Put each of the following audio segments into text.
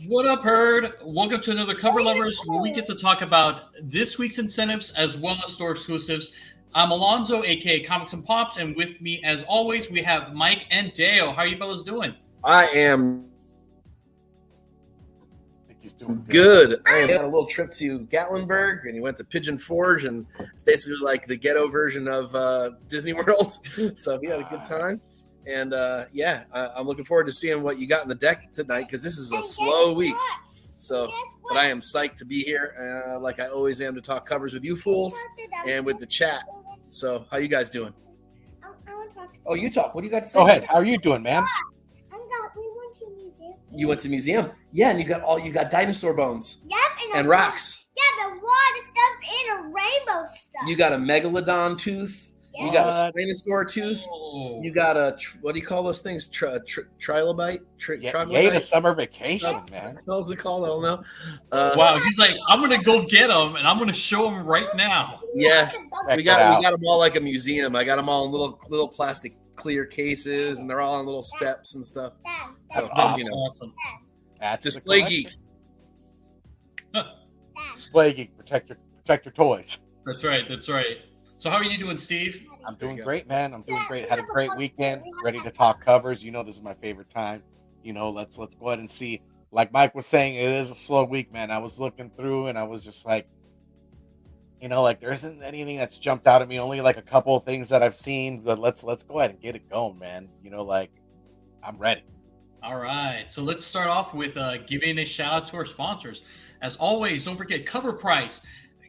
What up, Herd? Welcome to another Cover Lovers, where we get to talk about this week's incentives as well as store exclusives. I'm Alonzo, aka Comics and Pops, and with me, as always, we have Mike and Dale. How are you fellas doing? I am doing good. I had a little trip to Gatlinburg, and he went to Pigeon Forge, and it's basically like the ghetto version of Disney World. So he had a good time, and I'm looking forward to seeing what you got in the deck tonight, because this is a slow week. So, but I am psyched to be here, like I always am, to talk covers with you fools and with the chat. So, how you guys doing? I want to talk. Oh, you talk. What do you got to say? Go ahead. How are you doing, man? We went to a museum. You went to museum, yeah, and you got dinosaur bones. Yep, and rocks. Yeah, but water stuff and a rainbow stuff. You got a megalodon tooth. Yeah. You got a Spinosaur tooth. Oh. You got a what do you call those things? Trilobite. Yay to summer vacation, man. What else it called? I don't know. Wow, he's like, I'm gonna go get them, and I'm gonna show them right now. Yeah, we got them all like a museum. I got them all in little plastic clear cases, and they're all on little steps and stuff. That's So, awesome. you know, Awesome. That's the Display collection. geek. Display geek. Protect your toys. That's right. That's right. So, how are you doing, Steve? I'm doing great, man. I'm doing great. Had a great weekend. Ready to talk covers. You know, this is my favorite time. You know, let's go ahead and see. Like Mike was saying, it is a slow week, man. I was looking through, and I was just like, you know, like there isn't anything that's jumped out at me. Only like a couple of things that I've seen. But let's go ahead and get it going, man. You know, like I'm ready. All right. So let's start off with giving a shout out to our sponsors. As always, don't forget Cover Price.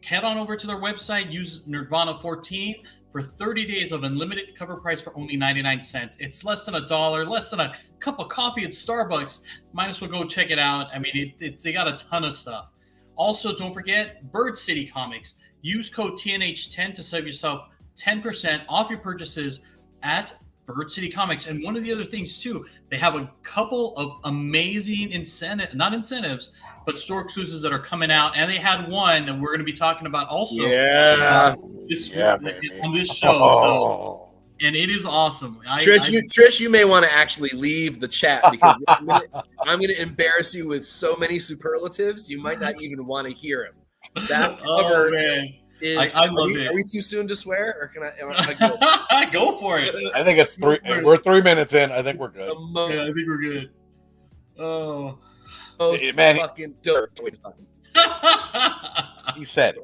Head on over to their website. Use Nerdvana 14 for 30 days of unlimited cover price for only 99 cents. It's less than $1, less than a cup of coffee at Starbucks. Might as well go check it out. I mean, they got a ton of stuff. Also, don't forget Bird City Comics. Use code TNH10 to save yourself 10% off your purchases at Bird City Comics. And one of the other things too, they have a couple of amazing not incentives, but store exclusives that are coming out. And they had one that we're going to be talking about also on this show. So, and it is awesome. Trish, you may want to actually leave the chat, because I'm going to embarrass you with so many superlatives, you might not even want to hear him. That cover is. I love it. Are we too soon to swear, or can I go? Go for it. I think it's 3. We're 3 minutes in. I think we're good. Yeah, I think we're good. Oh, man, fucking dirt. he said it.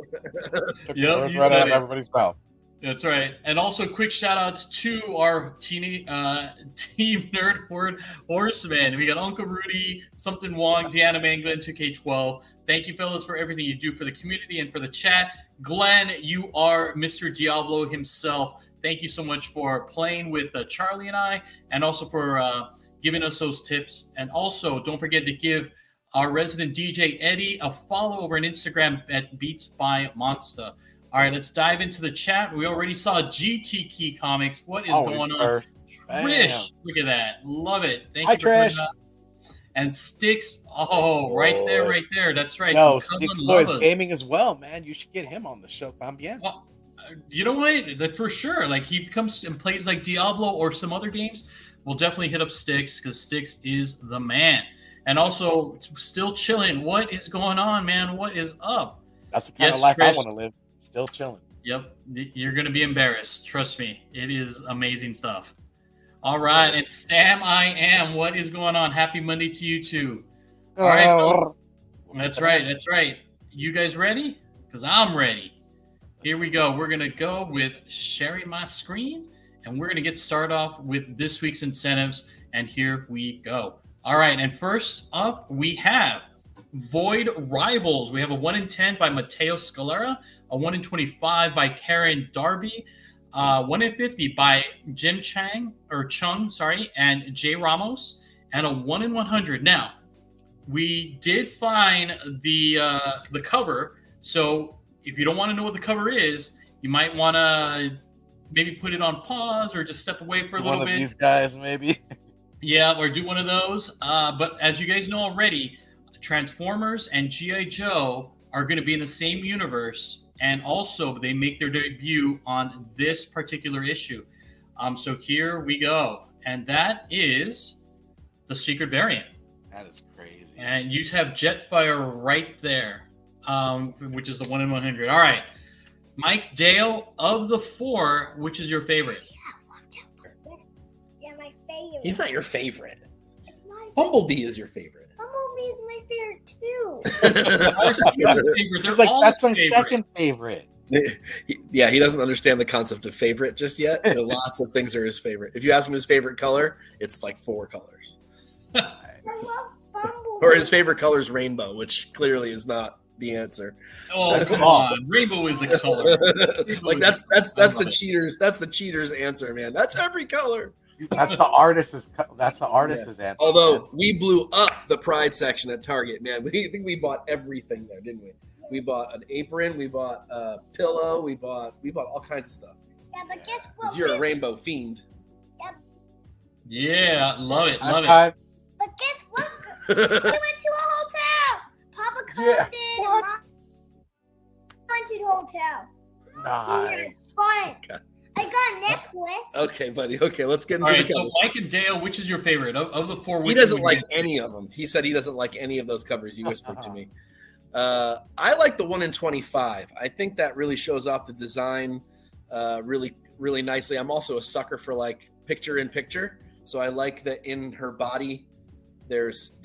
Took the words you right said out of it. everybody's mouth. That's right. And also quick shout outs to our team Nerd Horde Horseman. We got Uncle Rudy, Something Wong, Deanna Manglen, 2K12. Thank you, fellas, for everything you do for the community and for the chat. Glenn, you are Mr. Diablo himself. Thank you so much for playing with Charlie and I, and also for giving us those tips. And also, don't forget to give our resident DJ Eddie a follow over on Instagram at Beats by Monster. All right, let's dive into the chat. We already saw GT Key Comics. What is going on? Trish, look at that. Love it. Thank you for Trish. that. And Sticks, right there. That's right. Yo, Sticks Boys Gaming as well, man. You should get him on the show. También. Well, you know what? For sure. Like, he comes and plays like Diablo or some other games. We'll definitely hit up Sticks, because Sticks is the man. And also, still chilling. What is going on, man? What is up? That's the kind of life Trish. I want to live. Still chilling. Yep. You're going to be embarrassed. Trust me. It is amazing stuff. All right. And Sam, I am. What is going on? Happy Monday to you too. All right. So, that's right. That's right. You guys ready? Because I'm ready. Here we go. We're going to go with sharing my screen, and we're going to get started off with this week's incentives. And here we go. All right. And first up, we have Void Rivals. We have a 1 in 10 by Mateo Scalera, a 1 in 25 by Karen Darby, 1 in 50 by Jim Chung, and Jay Ramos, and a 1 in 100. Now, we did find the cover, so if you don't want to know what the cover is, you might want to maybe put it on pause or just step away for a little bit. One of these guys, maybe. Yeah, or do one of those. But as you guys know already, Transformers and G.I. Joe are going to be in the same universe. And also, they make their debut on this particular issue. So here we go. And that is the secret variant. That is crazy. And you have Jetfire right there, which is the 1 in 100. All right, Mike, Dale, of the 4, which is your favorite? Yeah, my favorite. He's not your favorite. It's my favorite. Bumblebee is your favorite. Bumblebee is my favorite too. He's like, that's my second favorite. Yeah, he doesn't understand the concept of favorite just yet. Lots of things are his favorite. If you ask him his favorite color, it's like 4 colors. I love Bumblebee. Or his favorite color is rainbow, which clearly is not the answer. Oh, come on. Rainbow is a color. Like that's the cheaters. That's the cheaters' answer, man. That's every color. That's the artist's. That's the artist's answer. Although we blew up the Pride section at Target, man. I think we bought everything there, didn't we? We bought an apron. We bought a pillow. We bought all kinds of stuff. Yeah, but guess what? 'Cause you're a rainbow fiend. Yeah, love it. Love it. But guess what? We went to a hotel. Papa Yeah. did. Mom went to the hotel. Nice. Fun. Okay. I got a necklace. Okay, buddy. Okay, let's get into All right, the so cover. Mike and Dale, which is your favorite of the 4? He which doesn't would like you- any of them. He said he doesn't like any of those covers. He whispered to me. I like the 1 in 25. I think that really shows off the design really, really nicely. I'm also a sucker for like picture in picture. So I like that in her body, there's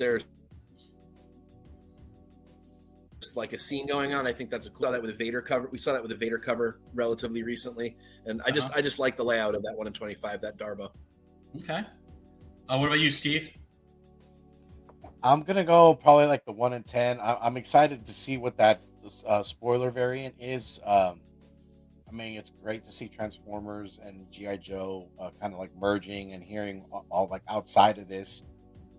like a scene going on. I think that's a cool. Saw that with a Vader cover. We saw that with a Vader cover relatively recently, and I just like the layout of that 1 in 25. That Darbo. Okay. What about you, Steve? I'm gonna go probably like the 1 in 10. I'm excited to see what that spoiler variant is. I mean, it's great to see Transformers and GI Joe kind of like merging and hearing all like outside of this,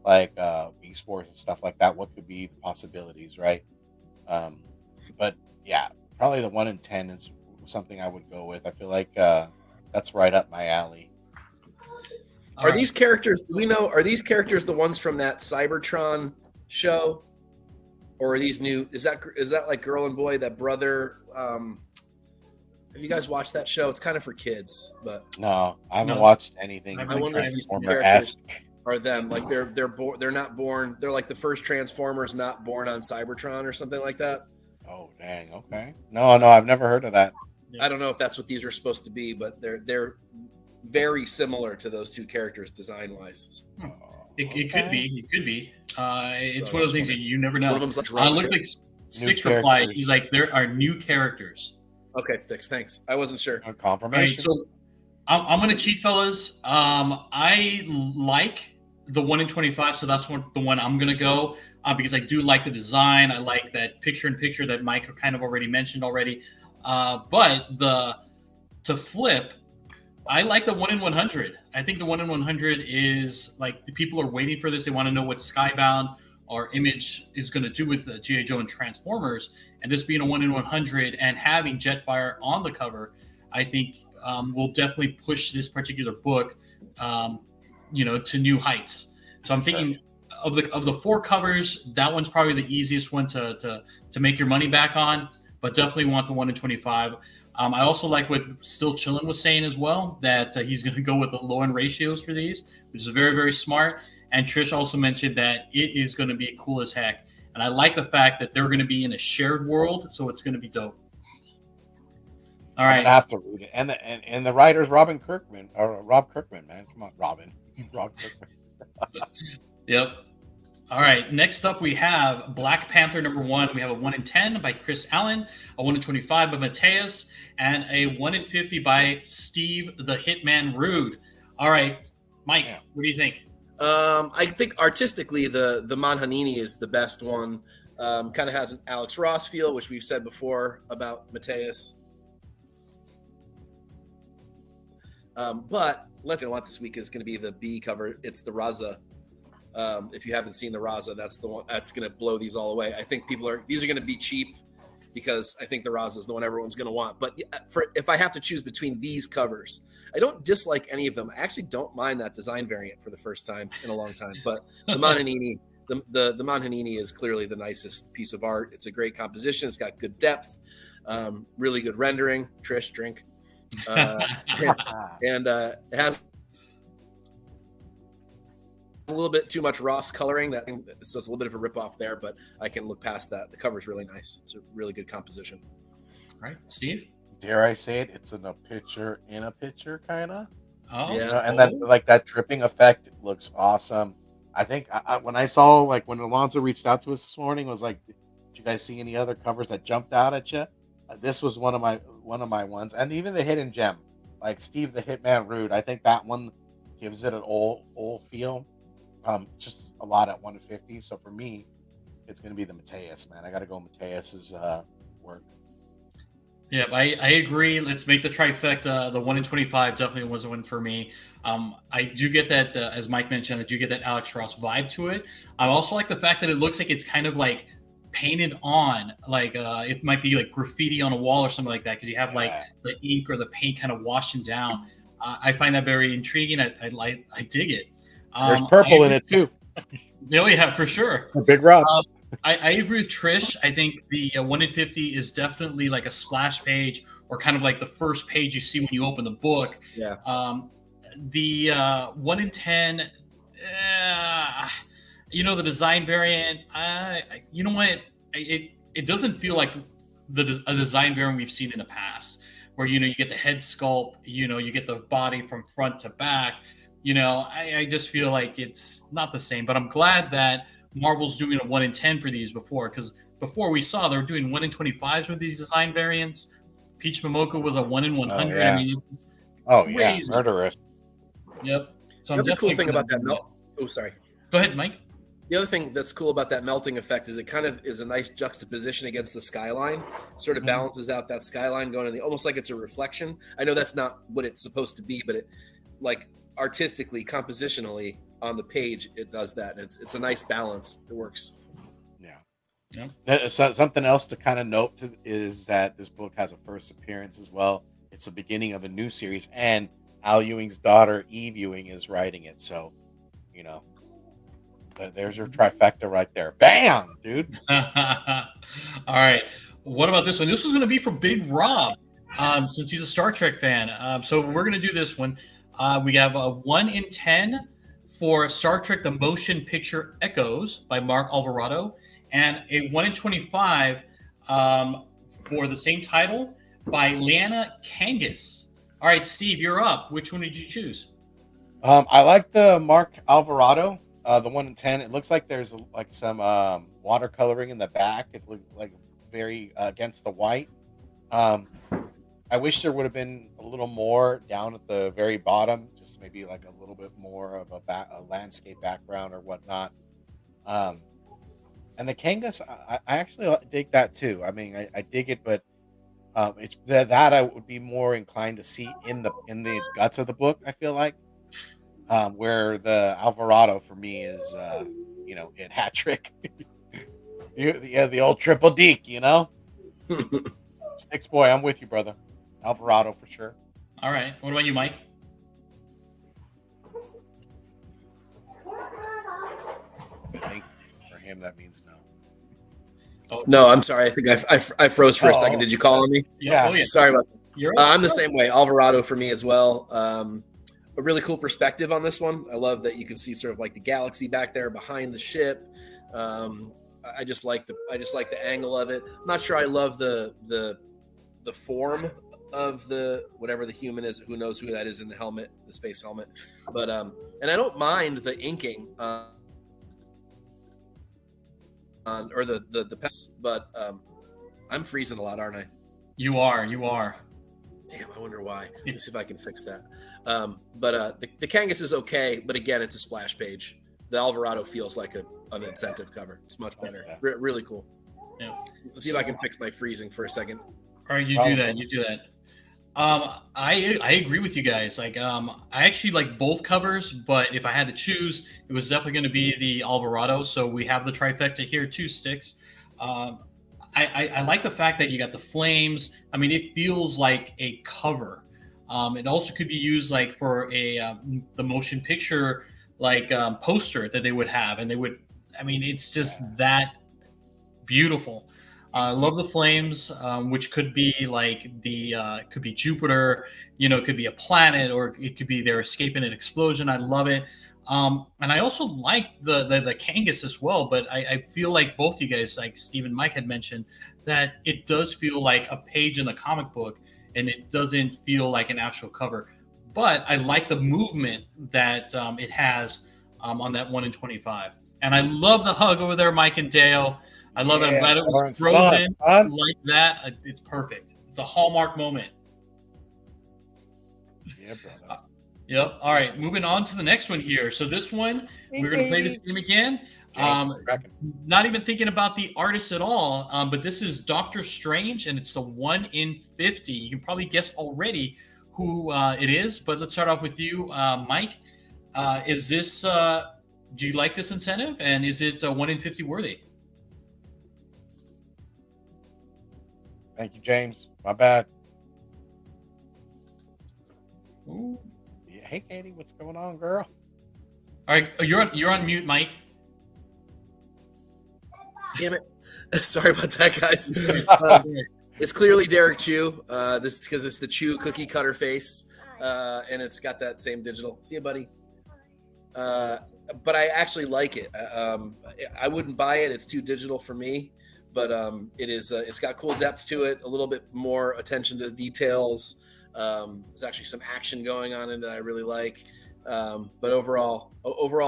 like Beast Wars and stuff like that. What could be the possibilities, right? But yeah, probably the 1 in 10 is something I would go with. I feel like that's right up my alley. Are these characters? Do we know? Are these characters the ones from that Cybertron show, or are these new? Is that like Girl and Boy, that brother? Have you guys watched that show? It's kind of for kids, but No, I haven't No. watched anything I wonder if these two Transformer-esque. are them like they're not born? They're like the first Transformers not born on Cybertron or something like that. Oh dang, okay. No, I've never heard of that. I don't know if that's what these are supposed to be, but they're very similar to those two characters design wise. It could be. It could be. It's So one of those it's things that you never know. One of them's like drunk. Looked like Sticks replied. characters. He's like, there are new characters. Okay, Sticks. Thanks. I wasn't sure. A All right, confirmation. so I'm going to cheat, fellas. I like the 1 in 25, so that's the one I'm going to go because I do like the design. I like that picture in picture that Mike kind of already mentioned already. But to flip, I like the 1 in 100. I think the 1 in 100 is like the people are waiting for this. They want to know what Skybound or Image is going to do with the G.I. Joe and Transformers. And this being a 1 in 100 and having Jetfire on the cover, I think will definitely push this particular book, to new heights. So I'm thinking of the 4 covers, that one's probably the easiest one to make your money back on, but definitely want the 1 in 25. I also like what Still Chillin' was saying as well, that he's going to go with the low-end ratios for these, which is very, very smart. And Trish also mentioned that it is going to be cool as heck. And I like the fact that they're going to be in a shared world, so it's going to be dope. All I'm right. gonna have to read it. And the writer's Rob Kirkman, man. Come on, Robin. Rob Kirkman. Yep. All right. Next up, we have Black Panther #1. We have a 1 in 10 by Chris Allen, a 1 in 25 by Mateus, and a 1 in 50 by Steve the Hitman Rude. All right, Mike, what do you think? I think artistically, the Manhanini is the best one. Kind of has an Alex Ross feel, which we've said before about Mateus. But what I want this week is going to be the B cover. It's the Raza. If you haven't seen the Raza, that's the one that's going to blow these all away. I think these are going to be cheap because I think the Raza is the one everyone's going to want. But if I have to choose between these covers, I don't dislike any of them. I actually don't mind that design variant for the first time in a long time. But the Manhanini, the Manhanini is clearly the nicest piece of art. It's a great composition. It's got good depth, really good rendering. Trish, drink. And it has a little bit too much Ross coloring, so it's a little bit of a ripoff there, but I can look past that. The cover's really nice. It's a really good composition. All right, Steve? Dare I say it? It's in a picture kind of. Oh, Yeah. And then like that dripping effect looks awesome. I think when I saw, like, when Alonso reached out to us this morning, was like, did you guys see any other covers that jumped out at you? This was one of my ones, and even the hidden gem, like Steve the Hitman Rude. I think that one gives it an old feel. Just a lot at 150. So for me, it's going to be the Mateus, man. I got to go Mateus's work. Yeah, I agree. Let's make the trifecta. The 1 in 25 definitely was a win for me. I do get that, as Mike mentioned, I do get that Alex Ross vibe to it. I also like the fact that it looks like it's kind of like painted on, like it might be like graffiti on a wall or something like that, because you have like the ink or the paint kind of washing down. I find that very intriguing. I dig it. There's purple in it too. Oh yeah, for sure. A big Rob. I agree with Trish. I think the 1 in 50 is definitely like a splash page, or kind of like the first page you see when you open the book. Yeah. The 1 in 10, the design variant. You know what? It doesn't feel like a design variant we've seen in the past, where you get the head sculpt, you get the body from front to back. I just feel like it's not the same. But I'm glad that Marvel's doing a 1 in 10 for these because before we saw they were doing 1 in 25s with these design variants. Peach Momoko was a 1 in 100. Yeah. I mean, it's crazy. Murderous. Yep. So The other cool thing about that sorry. Go ahead, Mike. The other thing that's cool about that melting effect is it kind of is a nice juxtaposition against the skyline. Sort of balances out that skyline going in almost like it's a reflection. I know that's not what it's supposed to be, but it, like, artistically, compositionally on the page, it does that. And it's a nice balance. It works. Yeah. So, something else to kind of note is that this book has a first appearance as well. It's the beginning of a new series, and Al Ewing's daughter, Eve Ewing, is writing it. So, there's your trifecta right there. Bam, dude. All right. What about this one? This was going to be for Big Rob, since he's a Star Trek fan. So we're going to do this one. We have a 1 in 10 for Star Trek: The Motion Picture Echoes by Mark Alvarado, and a 1 in 25 for the same title by Liana Kangas. All right, Steve, you're up. Which one did you choose? I like the Mark Alvarado, the 1 in 10. It looks like there's like some watercoloring in the back. It looks like very against the white. I wish there would have been a little more down at the very bottom, just maybe like a little bit more of a landscape background or whatnot. And the Kangas, I actually dig that too. I mean, I dig it, but it's that I would be more inclined to see in the guts of the book. I feel like where the Alvarado for me is, in hat trick. The old triple deke, Six boy, I'm with you, brother. Alvarado for sure. All right. What about you, Mike? I think for him that means no. Oh, No, I'm sorry. I think I froze for a second. Did you call on me? yeah. Oh, yeah. Sorry about that. You're I'm the same way. Alvarado for me as well. A really cool perspective on this one. I love that you can see sort of like the galaxy back there behind the ship. I just like the angle of it. I'm not sure I love the form of the whatever the human is. Who knows who that is in the helmet, the space helmet. But and I don't mind the inking or the pests, but I'm freezing a lot, aren't I? You are. Damn, I wonder why. Let's see if I can fix that. But the Kangas is okay, but again, it's a splash page. The Alvarado feels like an incentive cover. It's much better. Really cool. Yeah. Let's see if I can fix my freezing for a second. All right, you do that. I agree with you guys. Like, I actually like both covers, but if I had to choose, it was definitely going to be the Alvarado. So we have the trifecta here, 2 sticks. I like the fact that you got the flames. I mean, it feels like a cover. It also could be used like for the motion picture poster that they would have, and they would. I mean, it's just that beautiful. I love the flames, which could be like could be Jupiter, it could be a planet, or it could be they're escaping an explosion. I love it. And I also like the Kangas as well, but I feel like both you guys, like Steve and Mike had mentioned, that it does feel like a page in the comic book, and it doesn't feel like an actual cover. But I like the movement that it has on that 1 in 25. And I love the hug over there, Mike and Dale. I love it. I'm glad it was frozen like that. It's perfect. It's a Hallmark moment. Yeah, brother. Yep. All right. Moving on to the next one here. So this one, we're going to play this game again. Not even thinking about the artist at all, but this is Doctor Strange, and it's the 1 in 50. You can probably guess already who it is, but let's start off with you, Mike. Is this? Do you like this incentive, and is it 1 in 50 worthy? Thank you, James. My bad. Ooh. Yeah. Hey, Katie, what's going on, girl? All right, you're on mute, Mike. Damn it! Sorry about that, guys. It's clearly Derek Chew. This because it's the Chew cookie cutter face, and it's got that same digital. See you, buddy. But I actually like it. I wouldn't buy it. It's too digital for me. But it is. It's got cool depth to it. A little bit more attention to details. There's actually some action going on in it that I really like. But overall,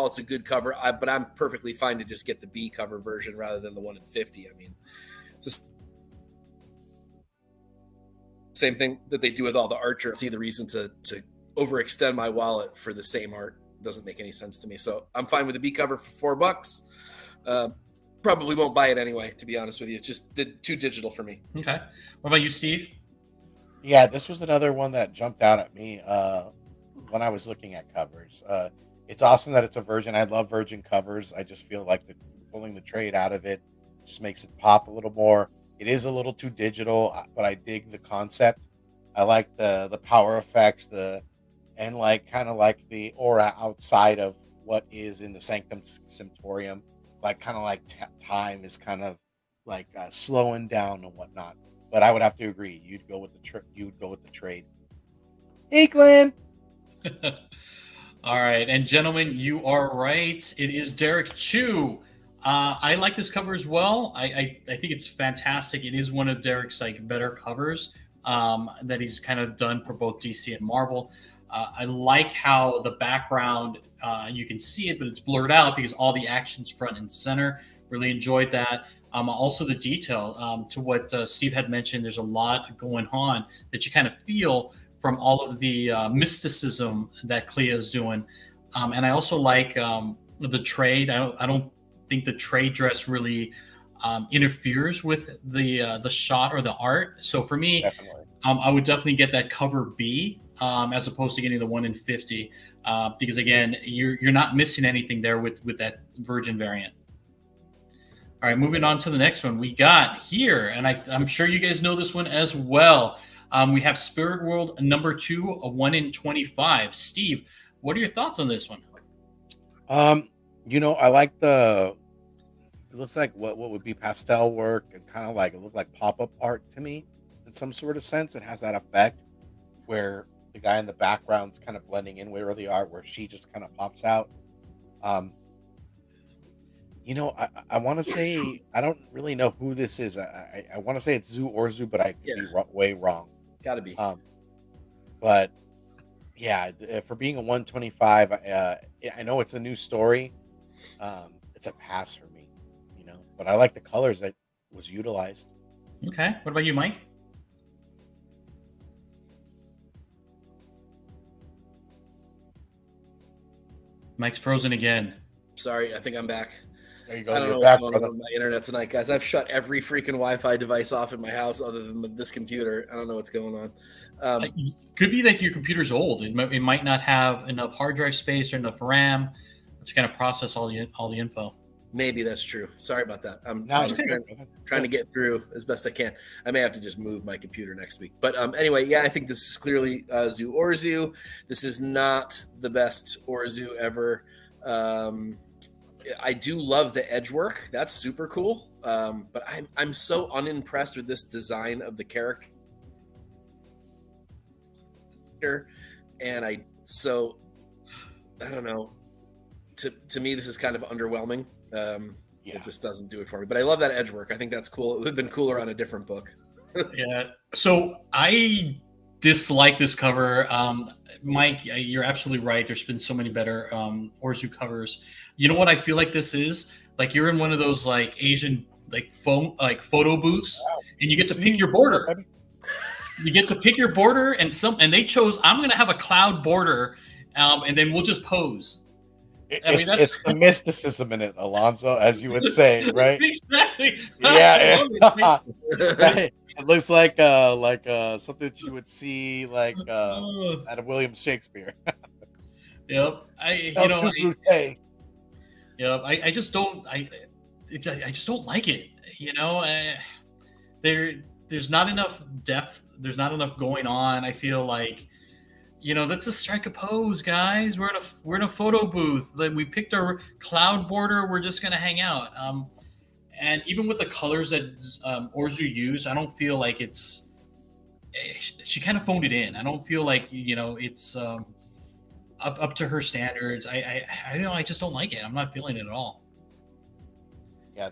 it's a good cover. But I'm perfectly fine to just get the B cover version rather than the 1 in 50. I mean, it's just same thing that they do with all the Archer. See the reason to overextend my wallet for the same art doesn't make any sense to me. So I'm fine with the B cover for $4. Probably won't buy it anyway, to be honest with you. It's just too digital for me. Okay. What about you, Steve? Yeah, this was another one that jumped out at me when I was looking at covers. It's awesome that it's a Virgin. I love Virgin covers. I just feel like pulling the trade out of it just makes it pop a little more. It is a little too digital, but I dig the concept. I like the power effects, and like kind of like the aura outside of what is in the Sanctum Sanctorum. Like kind of like time is kind of like slowing down and whatnot. But I would have to agree. You'd go with the trade. Hey, Glenn. All right, and gentlemen, you are right. It is Derek Chew. I like this cover as well. I think it's fantastic. It is one of Derek's like better covers that he's kind of done for both DC and Marvel. I like how the background, you can see it, but it's blurred out because all the action's front and center. Really enjoyed that. Also, the detail to what Steve had mentioned, there's a lot going on that you kind of feel from all of the mysticism that Clea is doing. And I also like the trade. I don't think the trade dress really interferes with the shot or the art. So for me, I would definitely get that cover B as opposed to getting the 1 in 50 because again, you're not missing anything there with that Virgin variant. All right, moving on to the next one we got here, and I'm sure you guys know this one as well. We have Spirit World number 2, a 1 in 25. Steve, what are your thoughts on this one? I like it looks like what would be pastel work and kind of like it looked like pop-up art to me in some sort of sense. It has that effect where the guy in the background's kind of blending in where they are, where she just kind of pops out. I want to say I don't really know who this is. I want to say it's Zu Orzu, but I could be way wrong. Gotta be. But yeah, for being a 125, I know it's a new story. It's a pass for me, But I like the colors that was utilized. Okay. What about you, Mike? Mike's frozen again. Sorry, I think I'm back. There you go. I don't know what's going on with my internet tonight, guys. I've shut every freaking Wi-Fi device off in my house other than this computer. I don't know what's going on. Could be that your computer's old. It might not have enough hard drive space or enough RAM to kind of process all the info. Maybe that's true. Sorry about that. I'm trying to get through as best I can. I may have to just move my computer next week. But anyway, yeah, I think this is clearly Zu Orzu. This is not the best Orzu ever. I do love the edge work. That's super cool. But I'm so unimpressed with this design of the character. And I don't know. to me, this is kind of underwhelming. Yeah. It just doesn't do it for me. But I love that edge work. I think that's cool. It would have been cooler on a different book. Yeah. So I dislike this cover. Mike, you're absolutely right. There's been so many better Orzu covers. You know what I feel like this is? Like you're in one of those like Asian photo booths, and you get to pick your border. You get to pick your border, and they chose. I'm going to have a cloud border, and then we'll just pose. It's the mysticism in it, Alonso, as you would say, right? Exactly. Yeah. It looks like something that you would see like out of William Shakespeare. Yep. I just don't. I just don't like it. You know, there's not enough depth. There's not enough going on. I feel like, you know, let's just strike a pose, guys. We're in a photo booth. Like we picked our cloud border. We're just gonna hang out. And even with the colors that Orzu used, I don't feel like it's. She kind of phoned it in. I don't feel like, you know, it's up to her standards. I don't know. I just don't like it. I'm not feeling it at all. Yeah,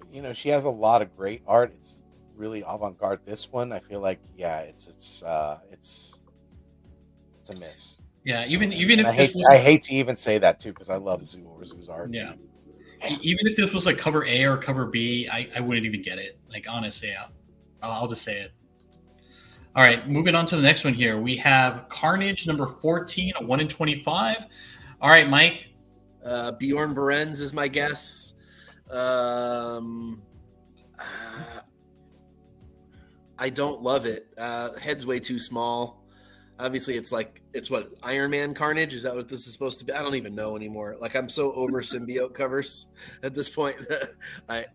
you know, she has a lot of great art. It's really avant-garde. This one, I feel like, yeah, it's a miss. Yeah, even if I hate to even say that too, because I love Orzu's art. Yeah. Even if this was like cover A or cover B, I wouldn't even get it. Like honestly, I'll just say it. All right, moving on to the next one here. We have Carnage number 14, a 1 in 25. All right, Mike. Bjorn Berens is my guess. I don't love it. Head's way too small. Obviously, it's what, Iron Man Carnage? Is that what this is supposed to be? I don't even know anymore. Like, I'm so over symbiote covers at this point.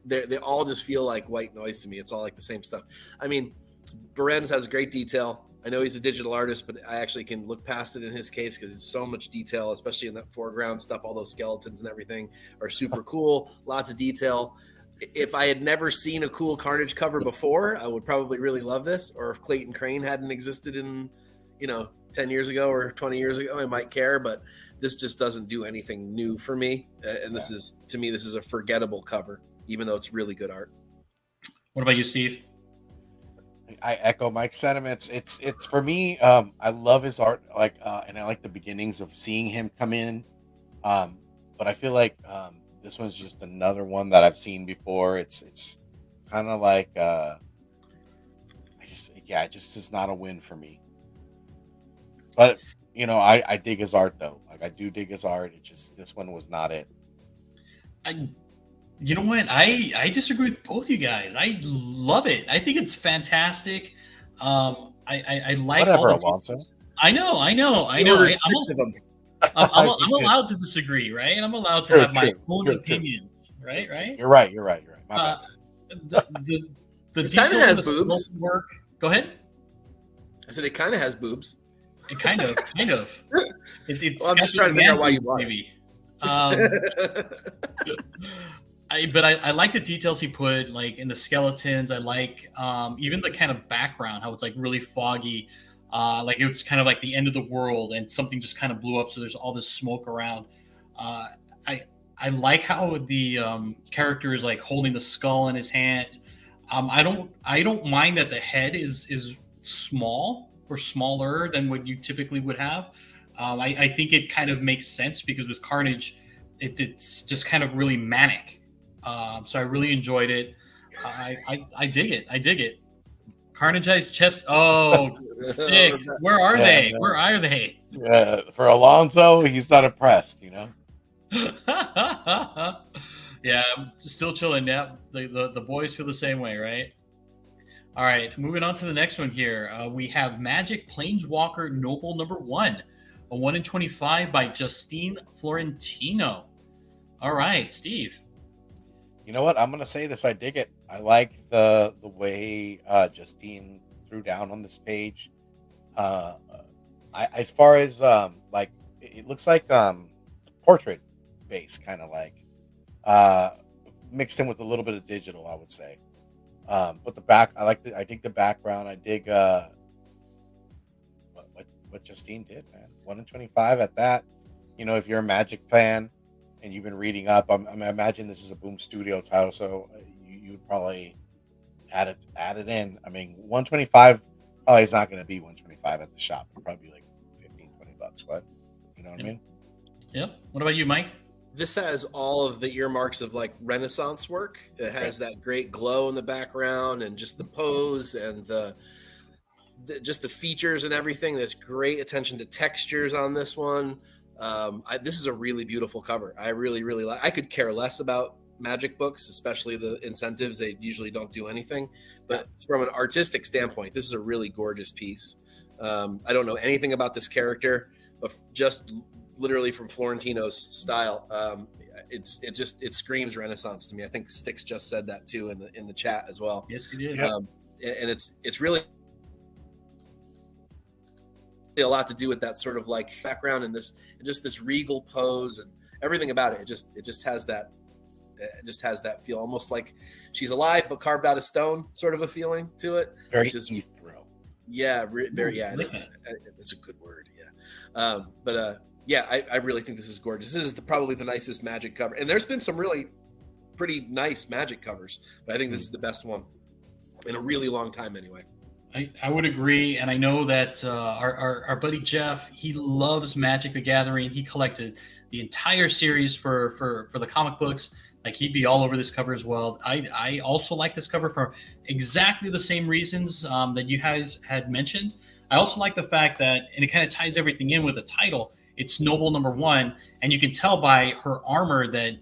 They all just feel like white noise to me. It's all like the same stuff. I mean, Berens has great detail. I know he's a digital artist, but I actually can look past it in his case because it's so much detail, especially in that foreground stuff. All those skeletons and everything are super cool. Lots of detail. If I had never seen a cool Carnage cover before, I would probably really love this. Or if Clayton Crane hadn't existed in, 10 years ago or 20 years ago, I might care. But this just doesn't do anything new for me. And this is a forgettable cover, even though it's really good art. What about you, Steve? I echo Mike's sentiments. It's for me. I love his art, and I like the beginnings of seeing him come in. But I feel like this one's just another one that I've seen before. It's kind of like it just is not a win for me. But I dig his art though. Like I do dig his art. It just, this one was not it. You know what? I disagree with both you guys. I love it. I think it's fantastic. I like whatever, Alonso. I know. Six of them. I'm allowed to disagree, right? And I'm allowed to have my own opinions, right? Right? You're right. My bad. The it kind of has boobs. Work. Go ahead. I said it kind of has boobs. It kind of. It's I'm just trying to figure out why you want maybe. But I like the details he put, like in the skeletons. I like even the kind of background, how it's like really foggy. Like it's kind of like the end of the world and something just kind of blew up. So there's all this smoke around. I like how the character is like holding the skull in his hand. I don't mind that the head is small or smaller than what you typically would have. I think it kind of makes sense because with Carnage, it's just kind of really manic. So I really enjoyed it. I dig it. Carnage's chest. Oh, sticks. Where are they? Man. Where are they? For Alonso, he's not impressed, Yeah, I'm still chilling. Yeah, the boys feel the same way, right? All right, moving on to the next one here. We have Magic Planeswalker Noble number 1, a 1 in 25 by Justine Florentino. All right, Steve. You know what? I'm gonna say this. I dig it. I like the way Justine threw down on this page. As far as like it looks like portrait base, kind of like mixed in with a little bit of digital, I would say. But the back, I dig the background. I dig what Justine did, man. 1 in 25 at that. If you're a Magic fan, and you've been reading up, I imagine this is a Boom Studio title, so you would probably add it in. I mean, 125 probably is not going to be 125 at the shop. It'll probably be like 15, $20, but you know what I mean? Yep. What about you, Mike? This has all of the earmarks of like Renaissance work. It has that great glow in the background and just the pose and just the features and everything. There's great attention to textures on this one. This is a really beautiful cover. I really, really like. I could care less about Magic books, especially the incentives. They usually don't do anything. But from an artistic standpoint, this is a really gorgeous piece. I don't know anything about this character, but just literally from Florentino's style, it screams Renaissance to me. I think Styx just said that too in the chat as well. Yes, he did. And it's really a lot to do with that sort of like background and this regal pose and everything about it. It just has that feel, almost like she's alive but carved out of stone, sort of a feeling to it. Very ethereal. Yeah, very. Yeah, it's a good word. Yeah, I really think this is gorgeous. This is probably the nicest Magic cover, and there's been some really pretty nice Magic covers, but I think this is the best one in a really long time, anyway. I would agree, and I know that our buddy Jeff, he loves Magic the Gathering. He collected the entire series for the comic books. Like, he'd be all over this cover as well. I also like this cover for exactly the same reasons that you guys had mentioned. I also like the fact that, and it kind of ties everything in with the title, it's Noble #1, and you can tell by her armor that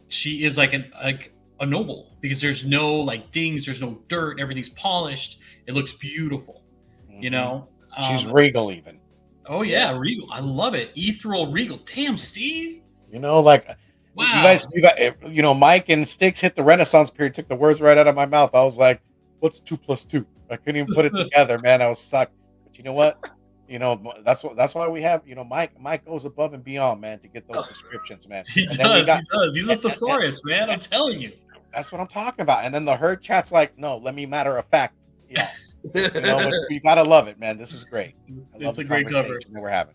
she is like a noble, because there's no like dings, there's no dirt, everything's polished. It looks beautiful, you know. She's regal even. Oh yeah, yes. Regal. I love it. Ethereal regal. Damn, Steve. You know, like, wow. You got, Mike and Styx hit the Renaissance period, took the words right out of my mouth. I was like, what's 2 + 2? I couldn't even put it together, man. I was stuck. But you know what? That's why we have, Mike goes above and beyond, man, to get those descriptions, man. He does. He's a thesaurus, man. I'm telling you. That's what I'm talking about. And then the herd chat's like, no, let me matter of fact. Yeah. You gotta love it, man. This is great. It's a great cover that we're having.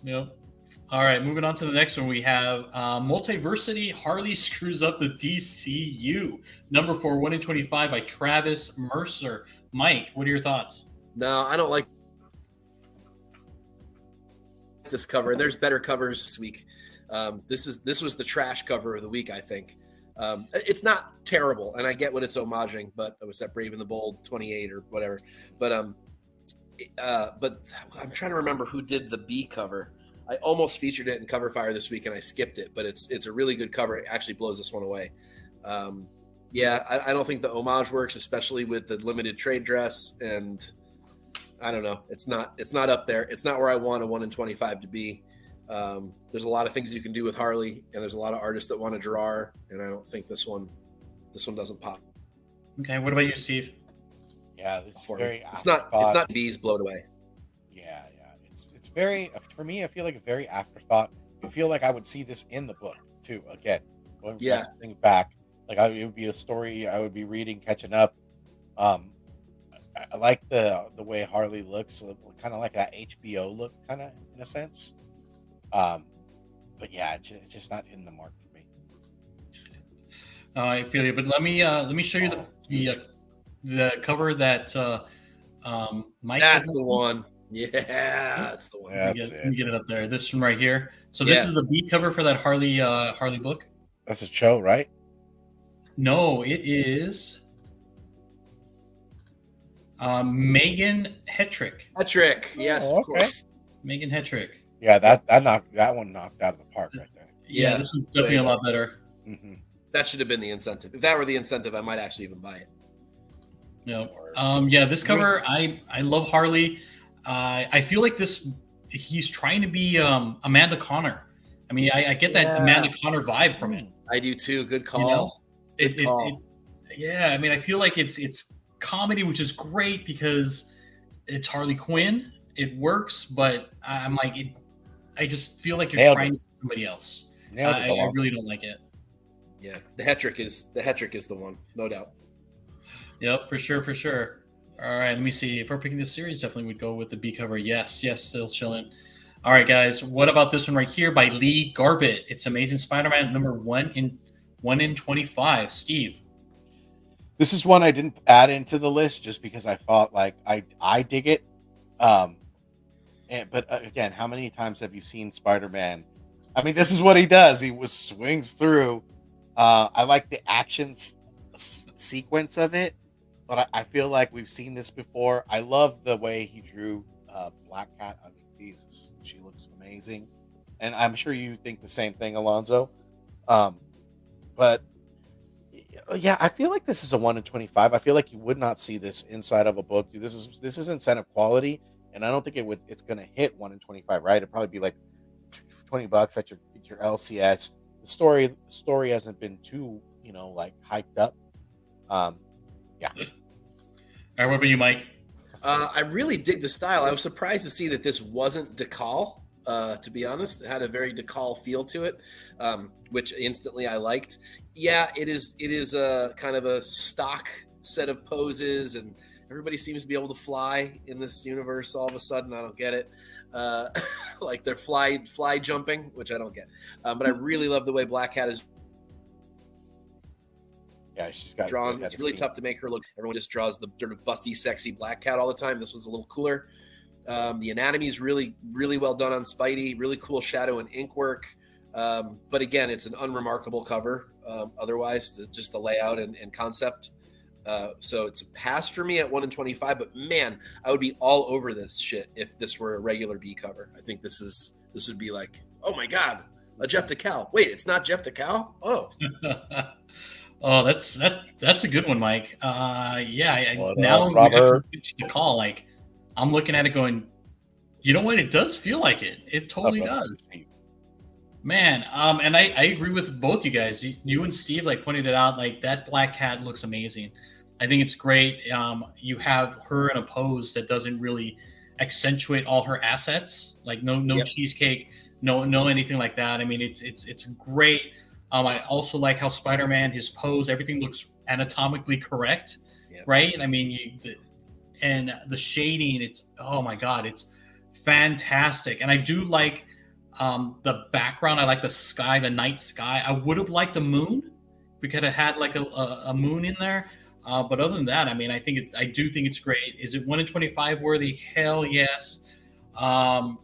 Yep. All right, moving on to the next one. We have Multiversity Harley Screws Up the DCU, number 4, 1 in 25 by Travis Mercer. Mike, what are your thoughts? No, I don't like this cover. There's better covers this week. This was the trash cover of the week, I think. It's not terrible, and I get what it's homaging, but it was that Brave and the Bold 28 or whatever. But I'm trying to remember who did the B cover. I almost featured it in Cover Fire this week, and I skipped it. But it's a really good cover. It actually blows this one away. I don't think the homage works, especially with the limited trade dress, and I don't know. It's not up there. It's not where I want a 1 in 25 to be. There's a lot of things you can do with Harley, and there's a lot of artists that want to draw her, and I don't think this one doesn't pop. Okay, what about you, Steve? Yeah, this is very. It's not bees blown away. Yeah. It's very, for me, I feel like a very afterthought. I feel like I would see this in the book too. Again, going back, like it would be a story I would be reading, catching up. I like the way Harley looks, kind of like that HBO look, kind of in a sense. But yeah, it's just not in the mark for me. I feel you, but let me show you the cover that Mike. That's the one. Yeah, that's the one. Let me get it up there. This one right here. So this is a beat cover for that Harley book. That's a show, right? No, it is Megan Hetrick. Yes, of course. Megan Hetrick. Yeah, that one knocked out of the park right there. Yeah, this one's definitely a lot better. Mm-hmm. That should have been the incentive. If that were the incentive, I might actually even buy it. No. This cover, I love Harley. I feel like he's trying to be Amanda Connor. I mean, I get that Amanda Connor vibe from it. I do too. Good call. I mean, I feel like it's comedy, which is great because it's Harley Quinn. It works, but I'm like, I just feel like you're trying to be somebody else. I really don't like it. Yeah, the Hetrick is the one, no doubt. Yep, for sure. All right, let me see. If we're picking this series, definitely would go with the B cover. Yes, still chilling. All right, guys. What about this one right here by Lee Garbett? It's Amazing Spider-Man number 1 in 25. Steve. This is one I didn't add into the list just because I thought like I dig it. But again, how many times have you seen Spider-Man? I mean, this is what he does. He swings through. I like the action sequence of it, but I feel like we've seen this before. I love the way he drew Black Cat. I mean, Jesus, she looks amazing, and I'm sure you think the same thing, Alonzo. But yeah, I feel like this is a 1 in 25. I feel like you would not see this inside of a book. This is incentive quality, and I don't think it's gonna hit 1 in 25. Right? It'd probably be like $20 at your LCS. The story hasn't been too like hyped up. Yeah. All right, what about you, Mike? I really dig the style. I was surprised to see that this wasn't Decal. To be honest, it had a very Decal feel to it, which instantly I liked. Yeah, it is a kind of a stock set of poses, and everybody seems to be able to fly in this universe. All of a sudden, I don't get it. Like they're fly jumping, which I don't get. But I really love the way Black Cat is. Yeah, she's got drawn. It's really tough to make her look. Everyone just draws the sort of busty, sexy Black Cat all the time. This one's a little cooler. The anatomy is really, really well done on Spidey. Really cool shadow and ink work. But again, it's an unremarkable cover. Otherwise, just the layout and concept. So it's a pass for me at 1 in 25. But man, I would be all over this shit if this were a regular B cover. I think this would be like, oh my god, a Jeff DeCal. Wait, it's not Jeff DeCal. Oh. Oh, that's a good one, Mike. Yeah, now Robert? The call. Like, I'm looking at it, going, you know what? It does feel like it. It totally does, man. And I agree with both you guys. You and Steve like pointed it out. Like that Black Cat looks amazing. I think it's great. You have her in a pose that doesn't really accentuate all her assets. Like no cheesecake, no anything like that. I mean, it's great. I also like how Spider-Man, his pose, everything looks anatomically correct, right? I mean, and the shading, oh my god, it's fantastic. And I do like the background. I like the sky, the night sky. I would have liked a moon. We could have had like a moon in there. But other than that, I mean, I do think it's great. Is it 1 in 25 worthy? Hell yes. I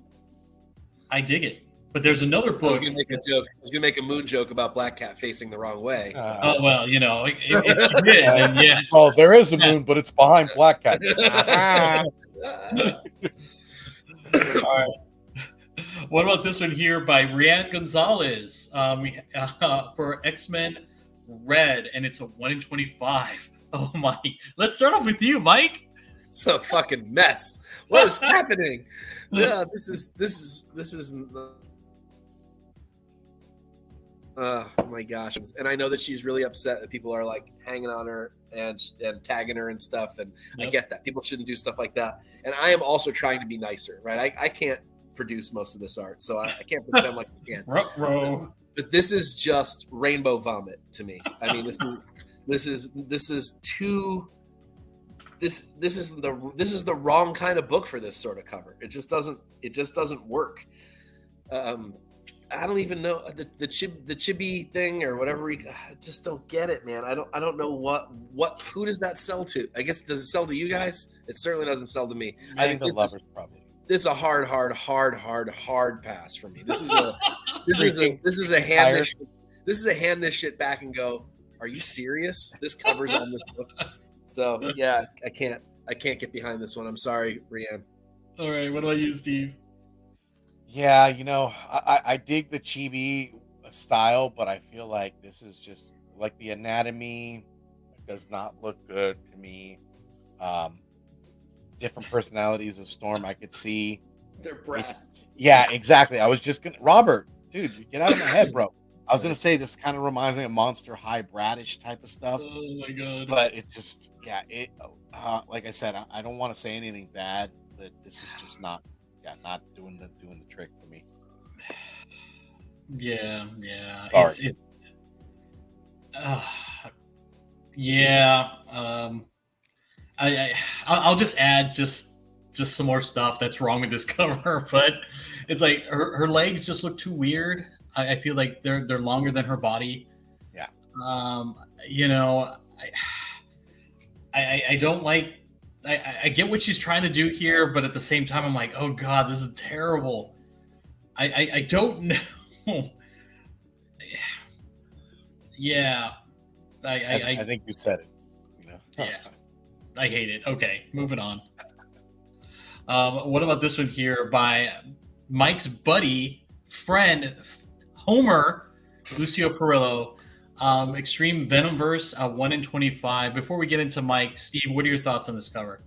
dig it. But there's another book. I was going to make a joke. I was going to make a moon joke about Black Cat facing the wrong way. Oh, well, it's did, and yes. Oh, there is a moon, but it's behind Black Cat. All right. What about this one here by Rian Gonzalez for X-Men Red, and it's a 1 in 25. Oh my! Let's start off with you, Mike. It's a fucking mess. What is happening? Yeah, this is. Oh my gosh! And I know that she's really upset that people are like hanging on her and tagging her and stuff. And I get that people shouldn't do stuff like that. And I am also trying to be nicer, right? I can't produce most of this art, so I can't pretend like I can. But this is just rainbow vomit to me. I mean, this is the wrong kind of book for this sort of cover. It just doesn't work. I don't even know the chibi thing or whatever. I just don't get it, man. I don't know who does that sell to? I guess, does it sell to you guys? It certainly doesn't sell to me. I think the lovers probably. This is a hard pass for me. This is a hand this shit back and go, are you serious? This covers on this book. So yeah, I can't get behind this one. I'm sorry, Rianne. All right, what about you, Steve? Yeah, I dig the chibi style, but I feel like this is just like the anatomy does not look good to me. Different personalities of Storm I could see. They're brats. Yeah, exactly. I was just gonna, Robert, dude, get out of my head, bro. I was gonna say this kind of reminds me of Monster High bratish type of stuff. Oh my god! But it just, like I said, I don't want to say anything bad, but this is just not doing the trick for me. Yeah. Sorry. I'll just add, just just some more stuff that's wrong with this cover. But it's like her legs just look too weird. I feel like they're longer than her body. Yeah. You know, I don't like. I get what she's trying to do here, but at the same time, I'm like, oh god, this is terrible. I don't know. Yeah, I think you said it. You know. Yeah, I hate it. Okay, moving on. What about this one here by Mike's buddy, friend, Homer, Lucio Perillo. Extreme Venomverse, 1 in 25. Before we get into Mike, Steve, what are your thoughts on this cover?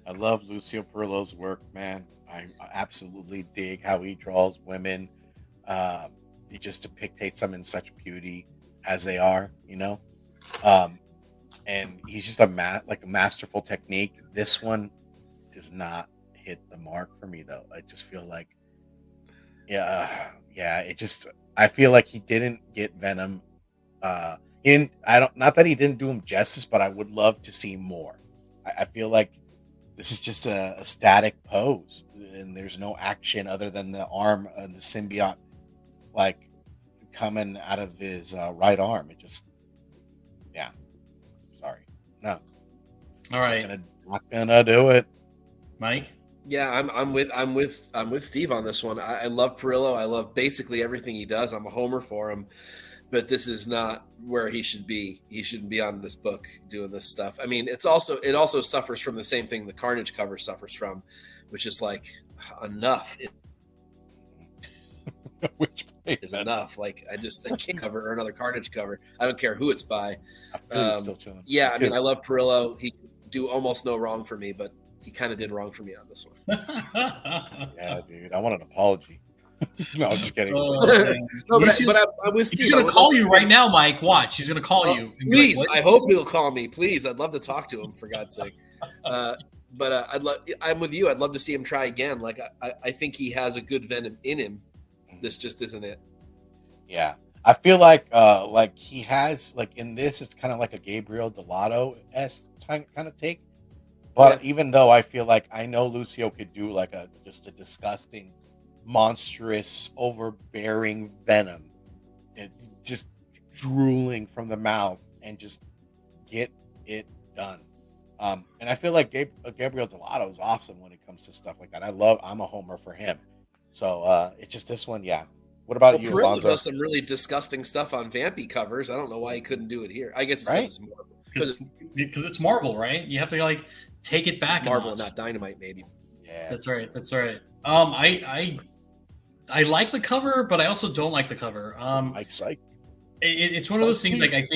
I love Lucio Perillo's work, man. I absolutely dig how he draws women. He just depicts them in such beauty as they are, you know. And he's just a masterful technique. This one does not hit the mark for me, though. I just feel like, I feel like he didn't get Venom. Not that he didn't do him justice, but I would love to see more. I feel like this is just a static pose, and there's no action other than the arm and the symbiote, like coming out of his right arm. It just, sorry, no. All right, not gonna do it. Mike. Yeah, I'm with Steve on this one. I love Perillo. I love basically everything he does. I'm a homer for him, but this is not where he should be. He shouldn't be on this book doing this stuff. I mean, it also suffers from the same thing the Carnage cover suffers from, which is like enough. Which is enough. Like I can't cover another Carnage cover. I don't care who it's by. Still chilling. Yeah, I mean, I love Perillo. He can do almost no wrong for me, but he kind of did wrong for me on this one. Yeah, dude. I want an apology. No, I'm just kidding. No, but I was Steve. He's going to call you right now, Mike. Watch. He's going to call you. Please. Like, I hope he'll call me. Please. I'd love to talk to him, for God's sake. But I'm with you. I'd love to see him try again. Like, I think he has a good Venom in him. This just isn't it. Yeah. I feel like he has, like, in this, it's kind of like a Gabriel Delato-esque kind of take. But even though I feel like I know Lucio could do like just a disgusting, monstrous, overbearing Venom, it just drooling from the mouth and just get it done. And I feel like Gabriel Delato is awesome when it comes to stuff like that. I'm a homer for him. So it's just this one, yeah. What about you, Perillo Alonzo? does some really disgusting stuff on Vampy covers. I don't know why he couldn't do it here. I guess it's Marvel. Because it's Marvel, right? You have to like take it back. It's Marvel and not Dynamite, maybe. Yeah, that's right. I like the cover, but I also don't like the cover. It's one of those things. Like I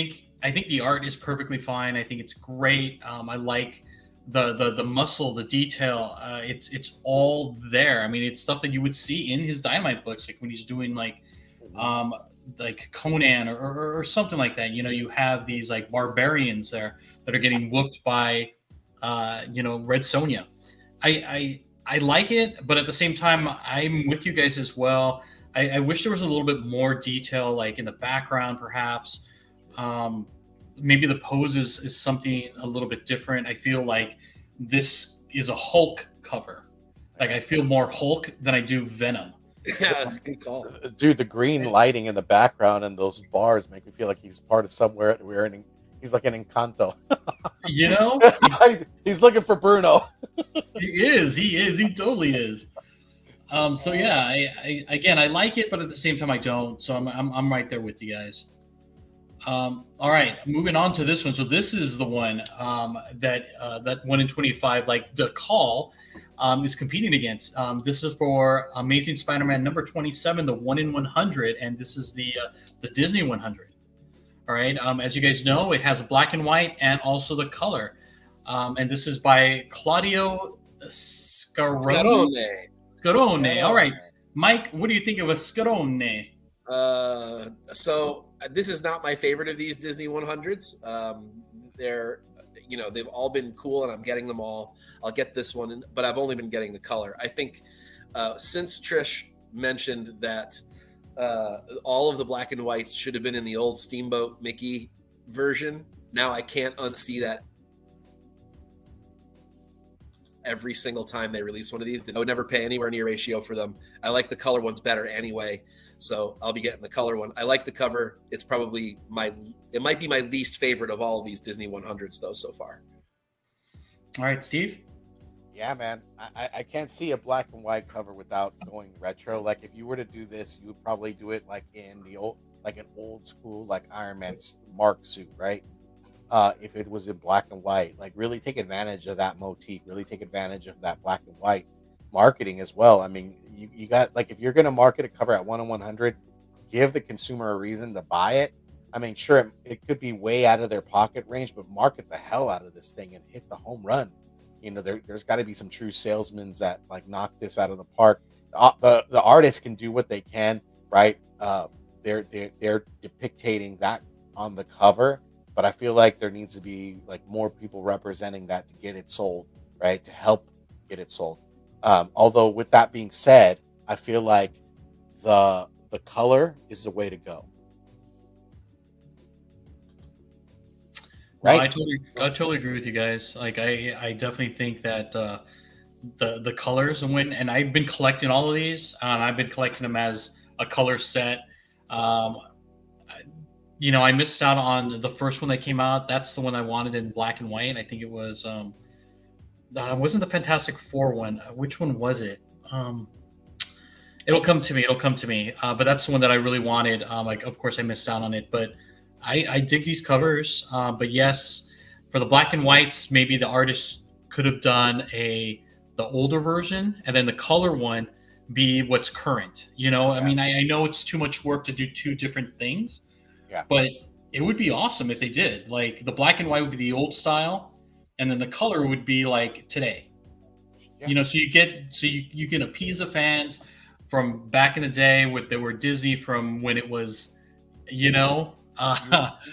think the art is perfectly fine. I think it's great. I like the muscle, the detail. It's all there. I mean, it's stuff that you would see in his Dynamite books, like when he's doing like Conan or something like that. You know, you have these like barbarians there that are getting whooped by Red Sonja. I like it, but at the same time, I'm with you guys as well. I wish there was a little bit more detail, like in the background, perhaps. Maybe the pose is something a little bit different. I feel like this is a Hulk cover. Like I feel more Hulk than I do Venom. Yeah, good call. Dude, the green lighting in the background and those bars make me feel like he's part of somewhere. He's like an Encanto. You know? He's looking for Bruno. He is. He totally is. So yeah, I like it, but at the same time I don't. So I'm right there with you guys. All right, moving on to this one. So this is the one that 1 in 25, like the call, is competing against. This is for Amazing Spider-Man number 27, the 1 in 100, and this is the Disney 100. All right. As you guys know, it has black and white and also the color. And this is by Claudio Scarone. Scarone. All right, Mike, what do you think of a Scarone? So this is not my favorite of these Disney 100s. They've all been cool, and I'm getting them all. I'll get this one, but I've only been getting the color. I think since Trish mentioned that all of the black and whites should have been in the old Steamboat Mickey version, now I can't unsee that every single time they release one of these. I would never pay anywhere near ratio for them. I like the color ones better anyway, so I'll be getting the color one. I like the cover. It's probably it might be my least favorite of all of these Disney 100s though so far. All right, Steve. Yeah, man. I can't see a black and white cover without going retro. Like if you were to do this, you would probably do it like in the old, like an old school, like Iron Man's Mark suit, right? If it was in black and white, like really take advantage of that motif, really take advantage of that black and white marketing as well. I mean, you got, like, if you're going to market a cover at 1/100, give the consumer a reason to buy it. I mean, sure, it could be way out of their pocket range, but market the hell out of this thing and hit the home run. You know, there's got to be some true salesmen that like knock this out of the park. The artists can do what they can, right? They're depicting that on the cover, but I feel like there needs to be like more people representing that to get it sold, right? To help get it sold. Although with that being said, I feel like the color is the way to go. Well, Right? I totally agree with you guys. Like I definitely think that the colors and I've been collecting all of these. I've been collecting them as a color set. Um, I missed out on the first one that came out. That's the one I wanted in black and white. I think it was wasn't the Fantastic Four one. Which one was it? It'll come to me. It'll come to me. But that's the one that I really wanted. Like, of course, I missed out on it, but I dig these covers. But yes, for the black and whites, maybe the artist could have done the older version, and then the color one be what's current. I mean, I know it's too much work to do two different things. Yeah. But it would be awesome if they did. Like the black and white would be the old style, and then the color would be like today. Yeah. So you can appease the fans from back in the day with they were Disney from when it was, you when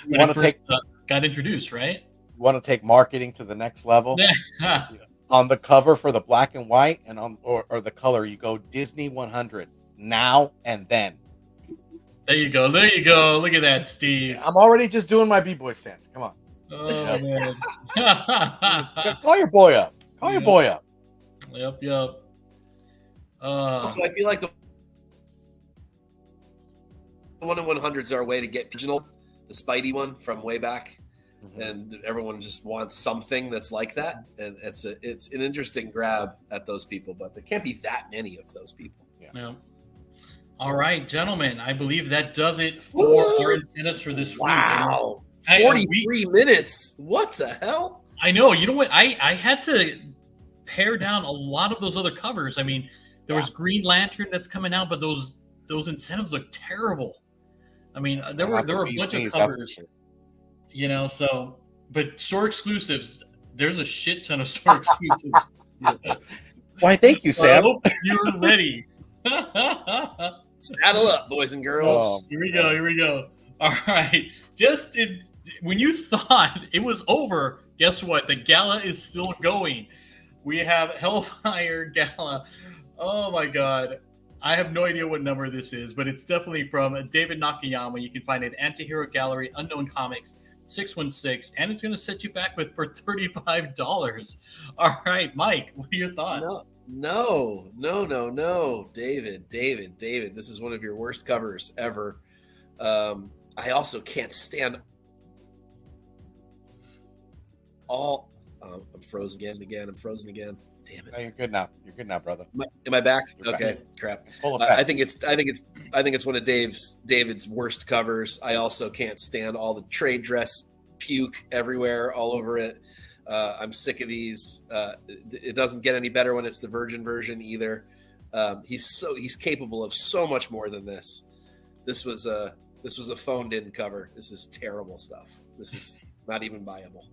want to take got introduced, right? You want to take marketing to the next level. Yeah. On the cover for the black and white and or the color, you go Disney 100 now and then. There you go. There you go. Look at that, Steve. I'm already just doing my B-boy stance. Come on. Oh, man. Call your boy up. Call your boy up. Yep. Also, I feel like the 1/100s are a way to get original, the Spidey one from way back, and everyone just wants something that's like that, and it's an interesting grab at those people, but there can't be that many of those people. Yeah. All right, gentlemen, I believe that does it for our incentives for this week. Wow. 43 minutes. What the hell? I know. You know what? I had to pare down a lot of those other covers. I mean, there was Green Lantern that's coming out, but those incentives look terrible. I mean, there were a bunch of covers. So, but store exclusives, there's a shit ton of store exclusives. Why, thank you, Sam. I hope you're ready. Saddle up, boys and girls. Here we go. All right. When you thought it was over, guess what? The gala is still going. We have Hellfire Gala. Oh my God. I have no idea what number this is, but it's definitely from David Nakayama. You can find it at Antihero Gallery, Unknown Comics, 616, and it's going to set you back with for $35. All right, Mike, what are your thoughts? No. David, this is one of your worst covers ever. I also can't stand all. I'm frozen again. Damn it! No, you're good now, brother. Am I back? You're Okay, back. crap. Full I think it's one of David's worst covers. I also can't stand all the trade dress puke everywhere, all over it. I'm sick of these. It doesn't get any better when it's the Virgin version either. He's capable of so much more than this. This was a phoned in cover. This is terrible stuff. This is not even buyable.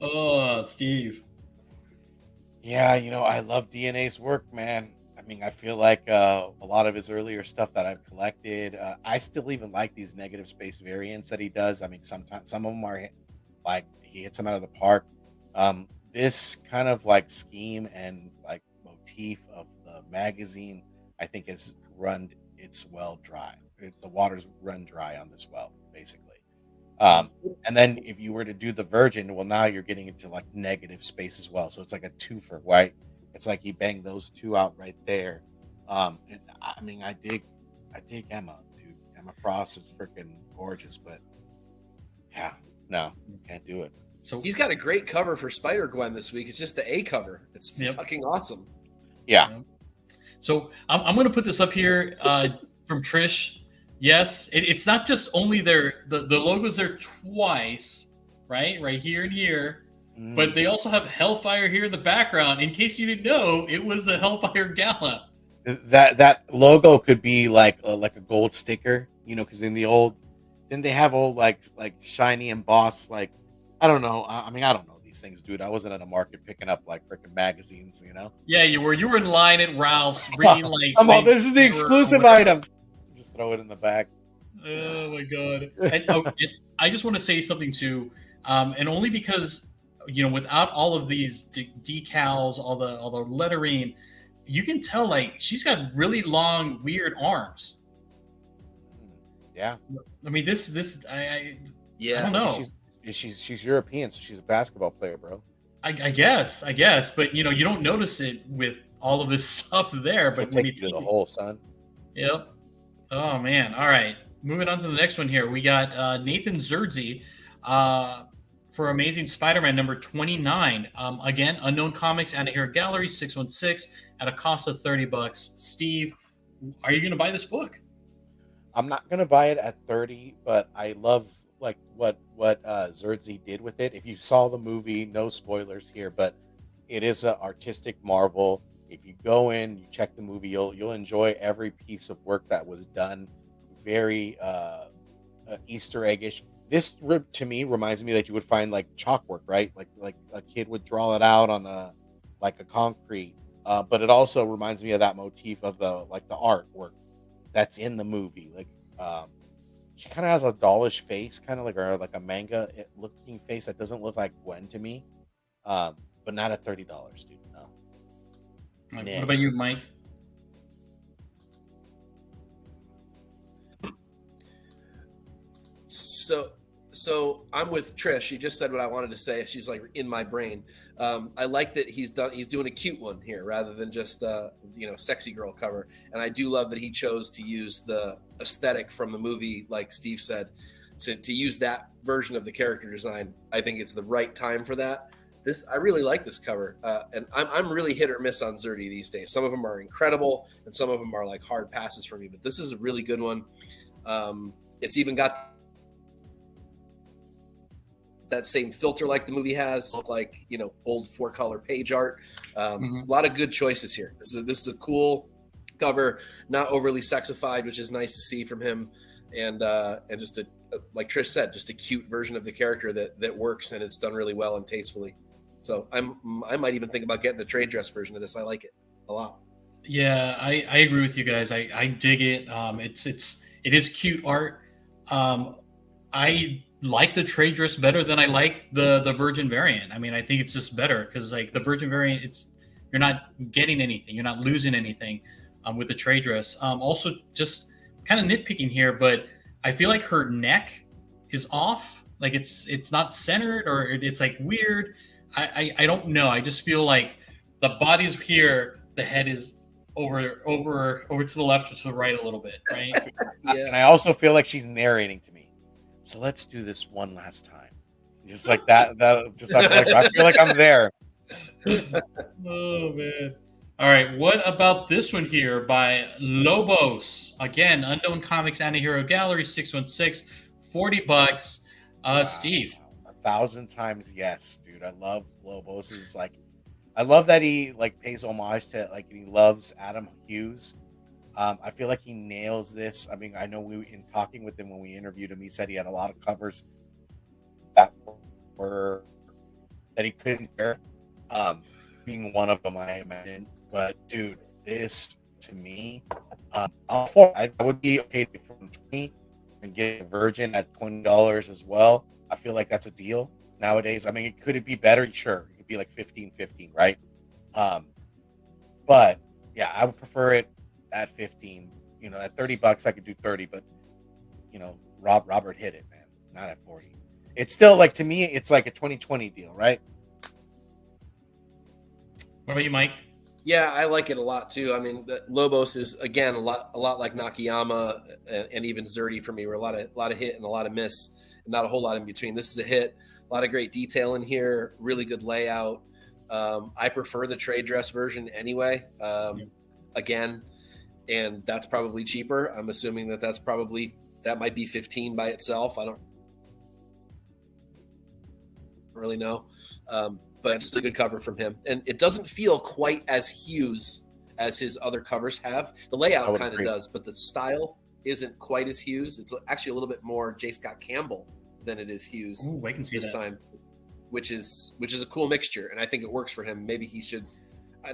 Oh, Steve. Yeah, I love DNA's work, man. I mean, I feel like a lot of his earlier stuff that I've collected, I still even like these negative space variants that he does. I mean, sometimes some of them are like he hits them out of the park. This kind of like scheme and like motif of the magazine, I think, has run its well dry. The water's run dry on this well, basically. And then if you were to do the Virgin, well, now you're getting into like negative space as well. So it's like a twofer, right? It's like he banged those two out right there. And I mean, I dig Emma, dude. Emma Frost is freaking gorgeous, but yeah, no, can't do it. So he's got a great cover for Spider-Gwen this week. It's just the A cover. It's fucking awesome. Yeah. So I'm going to put this up here from Trish. Yes, it's not just only the logos there twice, right here and here, but they also have Hellfire here in the background. In case you didn't know, it was the Hellfire Gala. That logo could be like a gold sticker, because in the old, didn't they have old like shiny embossed, like, I don't know. I mean, I don't know these things, dude. I wasn't at a market picking up like freaking magazines, Yeah, you were. You were in line at Ralph's reading like. Come on, this is the exclusive item. Just throw it in the bag. Oh my god! And I just want to say something too, and only because without all of these decals, all the lettering, you can tell like she's got really long, weird arms. Yeah. I mean, I don't know. She's European, so she's a basketball player, bro. I guess, but you don't notice it with all of this stuff there. But when you take the whole son. Yep. Oh man. All right. Moving on to the next one here. We got Nathan Zerzi for Amazing Spider-Man number 29. Again, Unknown Comics out of here Gallery 616 at a cost of $30. Steve, are you going to buy this book? I'm not going to buy it at 30, but I love like what Zerzi did with it. If you saw the movie, no spoilers here, but it is an artistic marvel. If you go in, you check the movie, you'll enjoy every piece of work that was done. Very Easter eggish. This to me reminds me that you would find like chalk work, right? Like a kid would draw it out on a concrete. But it also reminds me of that motif of the artwork that's in the movie. Like she kind of has a dollish face, kind of like a manga looking face that doesn't look like Gwen to me. But not at $30, dude. No. What about you, Mike? So I'm with Trish. She just said what I wanted to say. She's like in my brain. I like that he's doing a cute one here rather than just sexy girl cover. And I do love that he chose to use the aesthetic from the movie, like Steve said, to use that version of the character design. I think it's the right time for that. I really like this cover, and I'm really hit or miss on Zerti these days. Some of them are incredible, and some of them are like hard passes for me. But this is a really good one. It's even got that same filter like the movie has, like old 4-color page art. A lot of good choices here. This is a cool cover, not overly sexified, which is nice to see from him, and just like Trish said, just a cute version of the character that works, and it's done really well and tastefully. So I might even think about getting the trade dress version of this. I like it a lot. Yeah, I agree with you guys. I dig it. It is cute art. I like the trade dress better than I like the Virgin variant. I mean, I think it's just better because like the Virgin variant, you're not getting anything, you're not losing anything with the trade dress. Also, just kind of nitpicking here, but I feel like her neck is off. Like it's not centered, or it's like weird. I don't know. I just feel like the body's here, the head is over to the left or to the right a little bit, right? Yeah. And I also feel like she's narrating to me. So let's do this one last time. Just like that. I feel like I'm there. Oh man. All right. What about this one here by Lobos? Again, Unknown Comics Anti-Hero Gallery 616, $40. Steve. 1,000 times yes, dude. I love Lobos. I love that he pays homage to he loves Adam Hughes. I feel like he nails this. I mean, I know in talking with him when we interviewed him, he said he had a lot of covers that he couldn't bear. Being one of them, I imagine. But dude, this to me, I would be okay from 20 and get a Virgin at $20 as well. I feel like that's a deal nowadays. I mean, could it be better? Sure, it could be like 15, right? But yeah, I would prefer it at 15. At $30, I could do 30, but Robert hit it, man. not at 40. It's still like, to me, it's like a 2020 deal, right? What about you, Mike? Yeah, I like it a lot too. I mean, Lobos is again a lot like Nakayama and even Zerdy for me. Were a lot of hit and a lot of miss, and not a whole lot in between. This is a hit. A lot of great detail in here. Really good layout. I prefer the trade dress version anyway. Again, and that's probably cheaper. I'm assuming that might be 15 by itself. I don't really know. But it's a good cover from him. And it doesn't feel quite as Hughes as his other covers have. The layout kind of does, but the style isn't quite as Hughes. It's actually a little bit more J. Scott Campbell than it is Hughes. Ooh, I can see this that. time, which is a cool mixture. And I think it works for him. Maybe he should,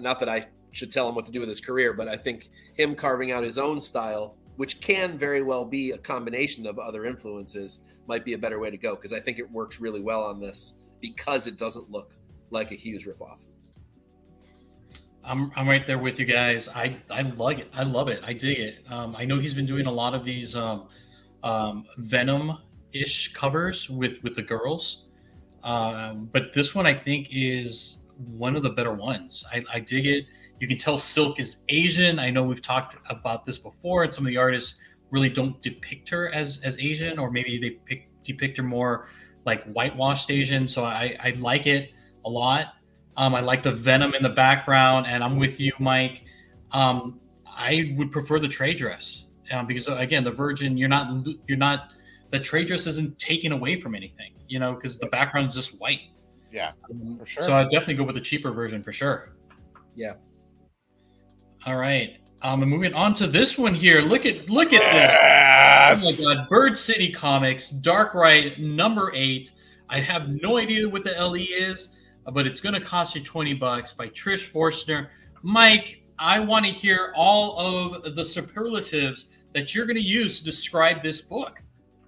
not that I should tell him what to do with his career, but I think him carving out his own style, which can very well be a combination of other influences, might be a better way to go. Because I think it works really well on this because it doesn't look like a Hughes ripoff. I'm right there with you guys. I like it. I love it. I dig it. I know he's been doing a lot of these Venom-ish covers with the girls, but this one I think is one of the better ones. I dig it. You can tell Silk is Asian. I know we've talked about this before, and some of the artists really don't depict her as Asian, or maybe they depict her more like whitewashed Asian. So I like it a lot. I like the Venom in the background, and I'm with you, Mike. I would prefer the trade dress because again, the Virgin, you're not the trade dress isn't taken away from anything, because the background is just white. Yeah, for sure. So I'd definitely go with the cheaper version for sure. Yeah. All right. And moving on to this one here. Look at yes! this. Oh my God! Bird City Comics, Dark Ride #8. I have no idea what the LE is, but it's going to cost you $20 by Trish Forstner. Mike, I want to hear all of the superlatives that you're going to use to describe this book.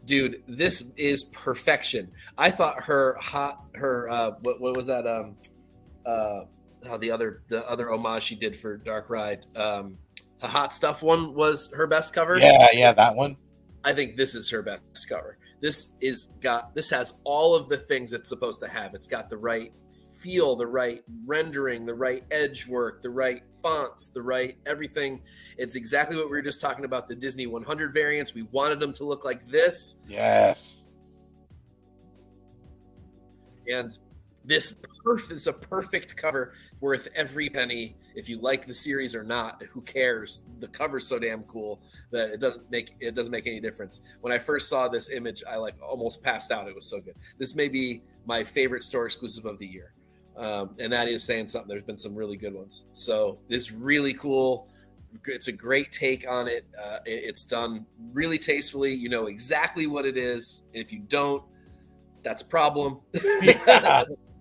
Dude, this is perfection. I thought what was that? The other homage she did for Dark Ride, the Hot Stuff one was her best cover. Yeah, that one. I think this is her best cover. This has all of the things it's supposed to have. It's got the right feel, the right rendering, the right edge work, the right fonts, the right everything. It's exactly what we were just talking about, the Disney 100 variants. We wanted them to look like this. Yes. And this is a perfect cover, worth every penny. If you like the series or not, who cares? The cover's so damn cool that it doesn't make any difference. When I first saw this image, I almost passed out. It was so good. This may be my favorite store exclusive of the year, and that is saying something. There's been some really good ones. So this is really cool. It's a great take on it. It's done really tastefully. You know exactly what it is. If you don't, that's a problem.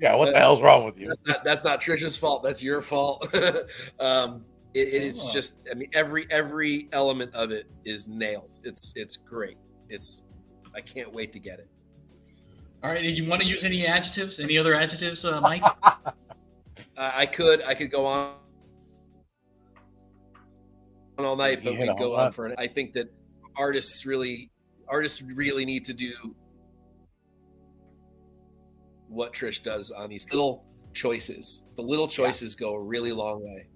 Yeah, what the hell's wrong with you? That's not Trisha's fault. That's your fault. It's just, I mean, every element of it is nailed. It's great. I can't wait to get it. All right. Did you want to use any adjectives? Any other adjectives, Mike? I could go on all night, but we'd go on for an. I think that artists really need to do what Trish does on these little choices. The little choices go a really long way,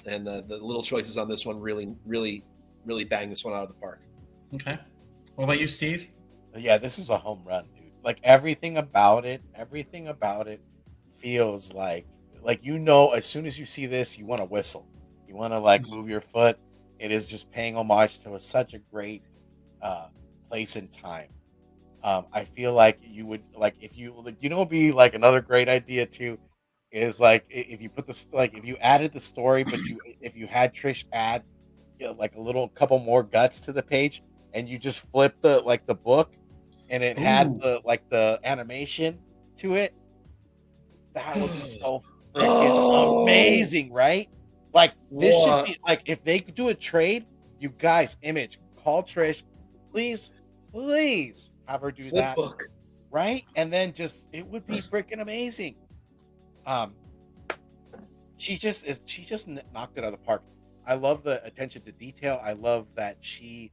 and the little choices on this one really bang this one out of the park. Okay. What about you, Steve? Yeah, this is a home run, dude. Like everything about it feels like as soon as you see this, you want to whistle. You want to move your foot. It is just paying homage to such a great place and time. I feel like you would if you would be another great idea too is if you put this if you added the story, but if you had Trish add a couple more guts to the page, and you just flip the book, and it had the animation to it, that would be so freaking amazing, right? This should be if they could do a trade, you guys, Image, call Trish, please have her do that book. Right? And then it would be freaking amazing. She just knocked it out of the park. I love the attention to detail. I love that she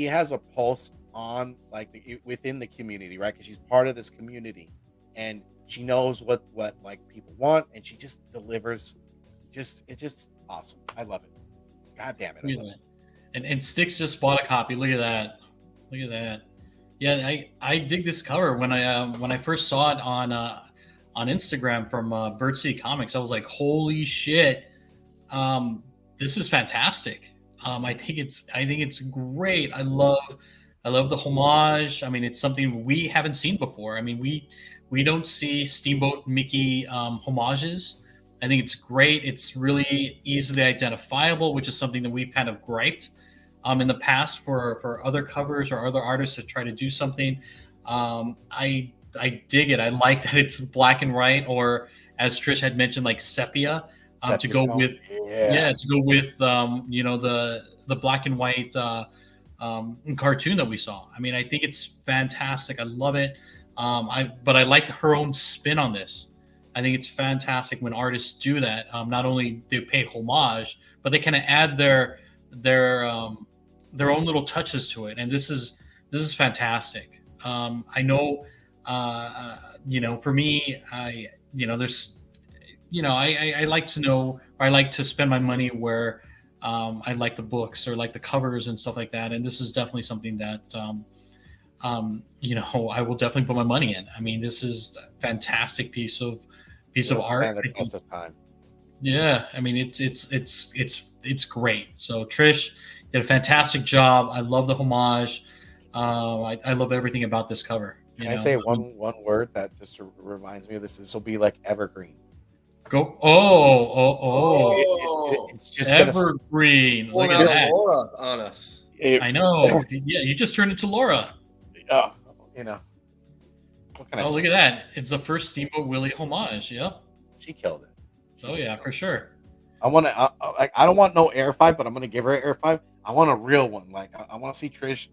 has a pulse on like within the community, right? Because she's part of this community, and she knows what like people want, and she just delivers. It's just awesome. I love it. God damn it! I love it. And Sticks just bought a copy. Look at that. Look at that. Yeah, I dig this cover. When I first saw it on Instagram from Bird City Comics, I was like, holy shit, this is fantastic. I think it's great. I love the homage. I mean, it's something we haven't seen before. I mean, we don't see Steamboat Mickey homages. I think it's great. It's really easily identifiable, which is something that we've kind of griped in the past for other covers or other artists to try to do something. I dig it. I like that it's black and white, or as Trish had mentioned, like sepia, to go with the black and white cartoon that we saw. I mean, I think it's fantastic. I love it. But I like her own spin on this. I think it's fantastic when artists do that. Not only they pay homage, but they kind of add their own little touches to it. And this is fantastic. I know, for me, I like to know, or I like to spend my money where I like the books or like the covers and stuff like that. And this is definitely something that, I will definitely put my money in. I mean, this is a fantastic piece of art. The test of time. Yeah, I mean, it's great. So Trish did a fantastic job. I love the homage. I love everything about this cover. Can I say one word that just reminds me of this? This will be like evergreen. Go! It's just evergreen. Look at that. Laura on us. I know. Yeah, you just turned into Laura. What can I say? Look at that! It's the first Steamboat Willie homage. Yep. She killed it. For sure. I don't want no air 5, but I'm gonna give her an air 5. I want a real one. Like I want to see Trish,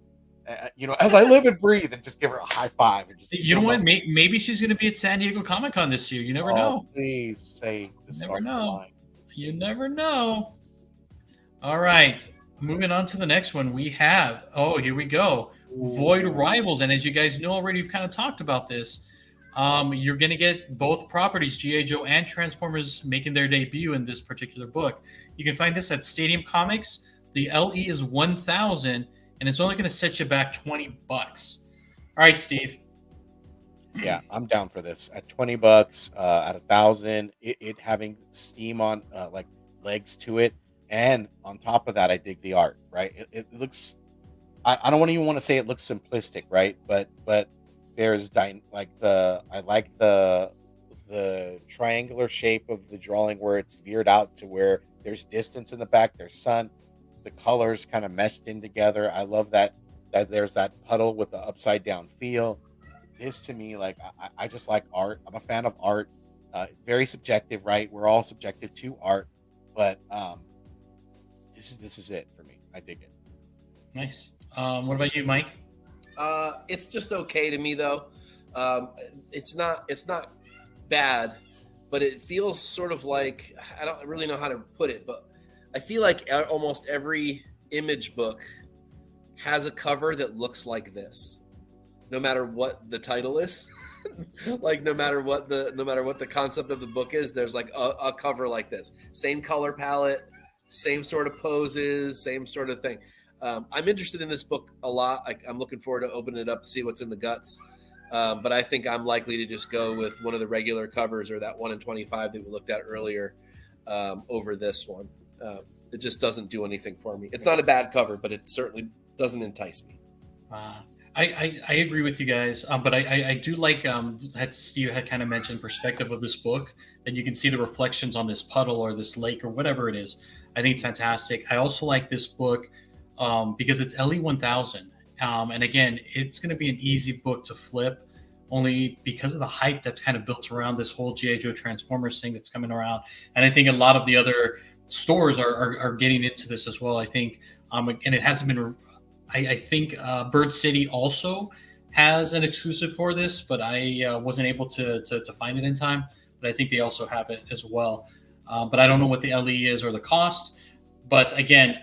as I live and breathe, and just give her a high five. And just, you know what? Maybe she's gonna be at San Diego Comic-Con this year. You never know. Please say this. You never know. You never know. All right, moving on to the next one. We have. Oh, here we go. Void Rivals, and as you guys know already, we've kind of talked about this. You're going to get both properties, G.I. Joe and Transformers, making their debut in this particular book. You can find this at Stadium Comics. The LE is 1,000, and it's only going to set you back $20. All right, Steve. Yeah, I'm down for this. At $20, at 1,000, it having steam on like legs to it, and on top of that, I dig the art. Right, it looks. I don't even want to say it looks simplistic, right? But there's I like the triangular shape of the drawing where it's veered out to where there's distance in the back, there's sun, the colors kind of meshed in together. I love that there's that puddle with the upside down feel. This to me, like I just like art. I'm a fan of art. Very subjective, right? We're all subjective to art, but this is it for me. I dig it. Nice. What about you, Mike? It's just okay to me though. It's not bad, but it feels sort of like, I don't really know how to put it, but I feel like almost every Image book has a cover that looks like this, no matter what the title is. Like no matter what the concept of the book is, there's like a cover like this. Same color palette, same sort of poses, same sort of thing. I'm interested in this book a lot. I'm looking forward to opening it up to see what's in the guts. But I think I'm likely to just go with one of the regular covers or that 1 in 25 that we looked at earlier over this one. It just doesn't do anything for me. It's not a bad cover, but it certainly doesn't entice me. I agree with you guys, but I do like that Steve had kind of mentioned perspective of this book, and you can see the reflections on this puddle or this lake or whatever it is. I think it's fantastic. I also like this book because it's LE 1000. And again, it's going to be an easy book to flip only because of the hype that's kind of built around this whole G.I. Joe Transformers thing that's coming around. And I think a lot of the other stores are getting into this as well. I think, and it hasn't been, I think Bird City also has an exclusive for this, but I wasn't able to find it in time. But I think they also have it as well. But I don't know what the LE is or the cost. But again,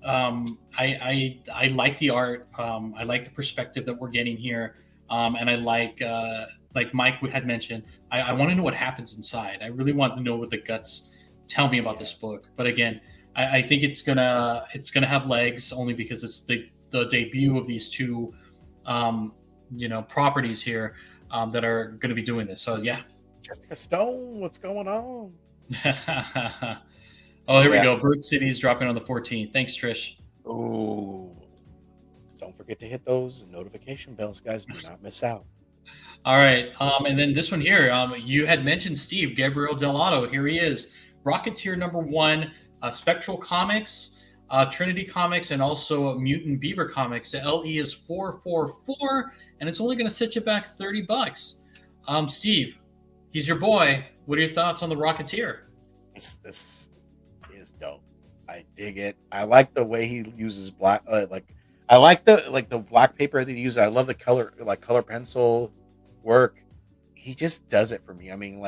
I like the art. I like the perspective that we're getting here, and I like Mike had mentioned. I want to know what happens inside. I really want to know what the guts tell me about this book. But again, I think it's gonna have legs only because it's the debut of these two, properties here that are going to be doing this. So yeah. Jessica Stone, what's going on? Oh, here we go. Bird City's dropping on the 14th. Thanks, Trish. Ooh. Don't forget to hit those notification bells, guys. Do not miss out. All right. And then this one here, you had mentioned Steve, Gabriel Delato. Here he is. Rocketeer #1, Spectral Comics, Trinity Comics, and also Mutant Beaver Comics. The LE is 444, and it's only going to set you back $30. Steve, he's your boy. What are your thoughts on the Rocketeer? This is dope. I dig it. I like the way he uses black. I like the black paper that he uses. I love the color pencil work. He just does it for me. I mean,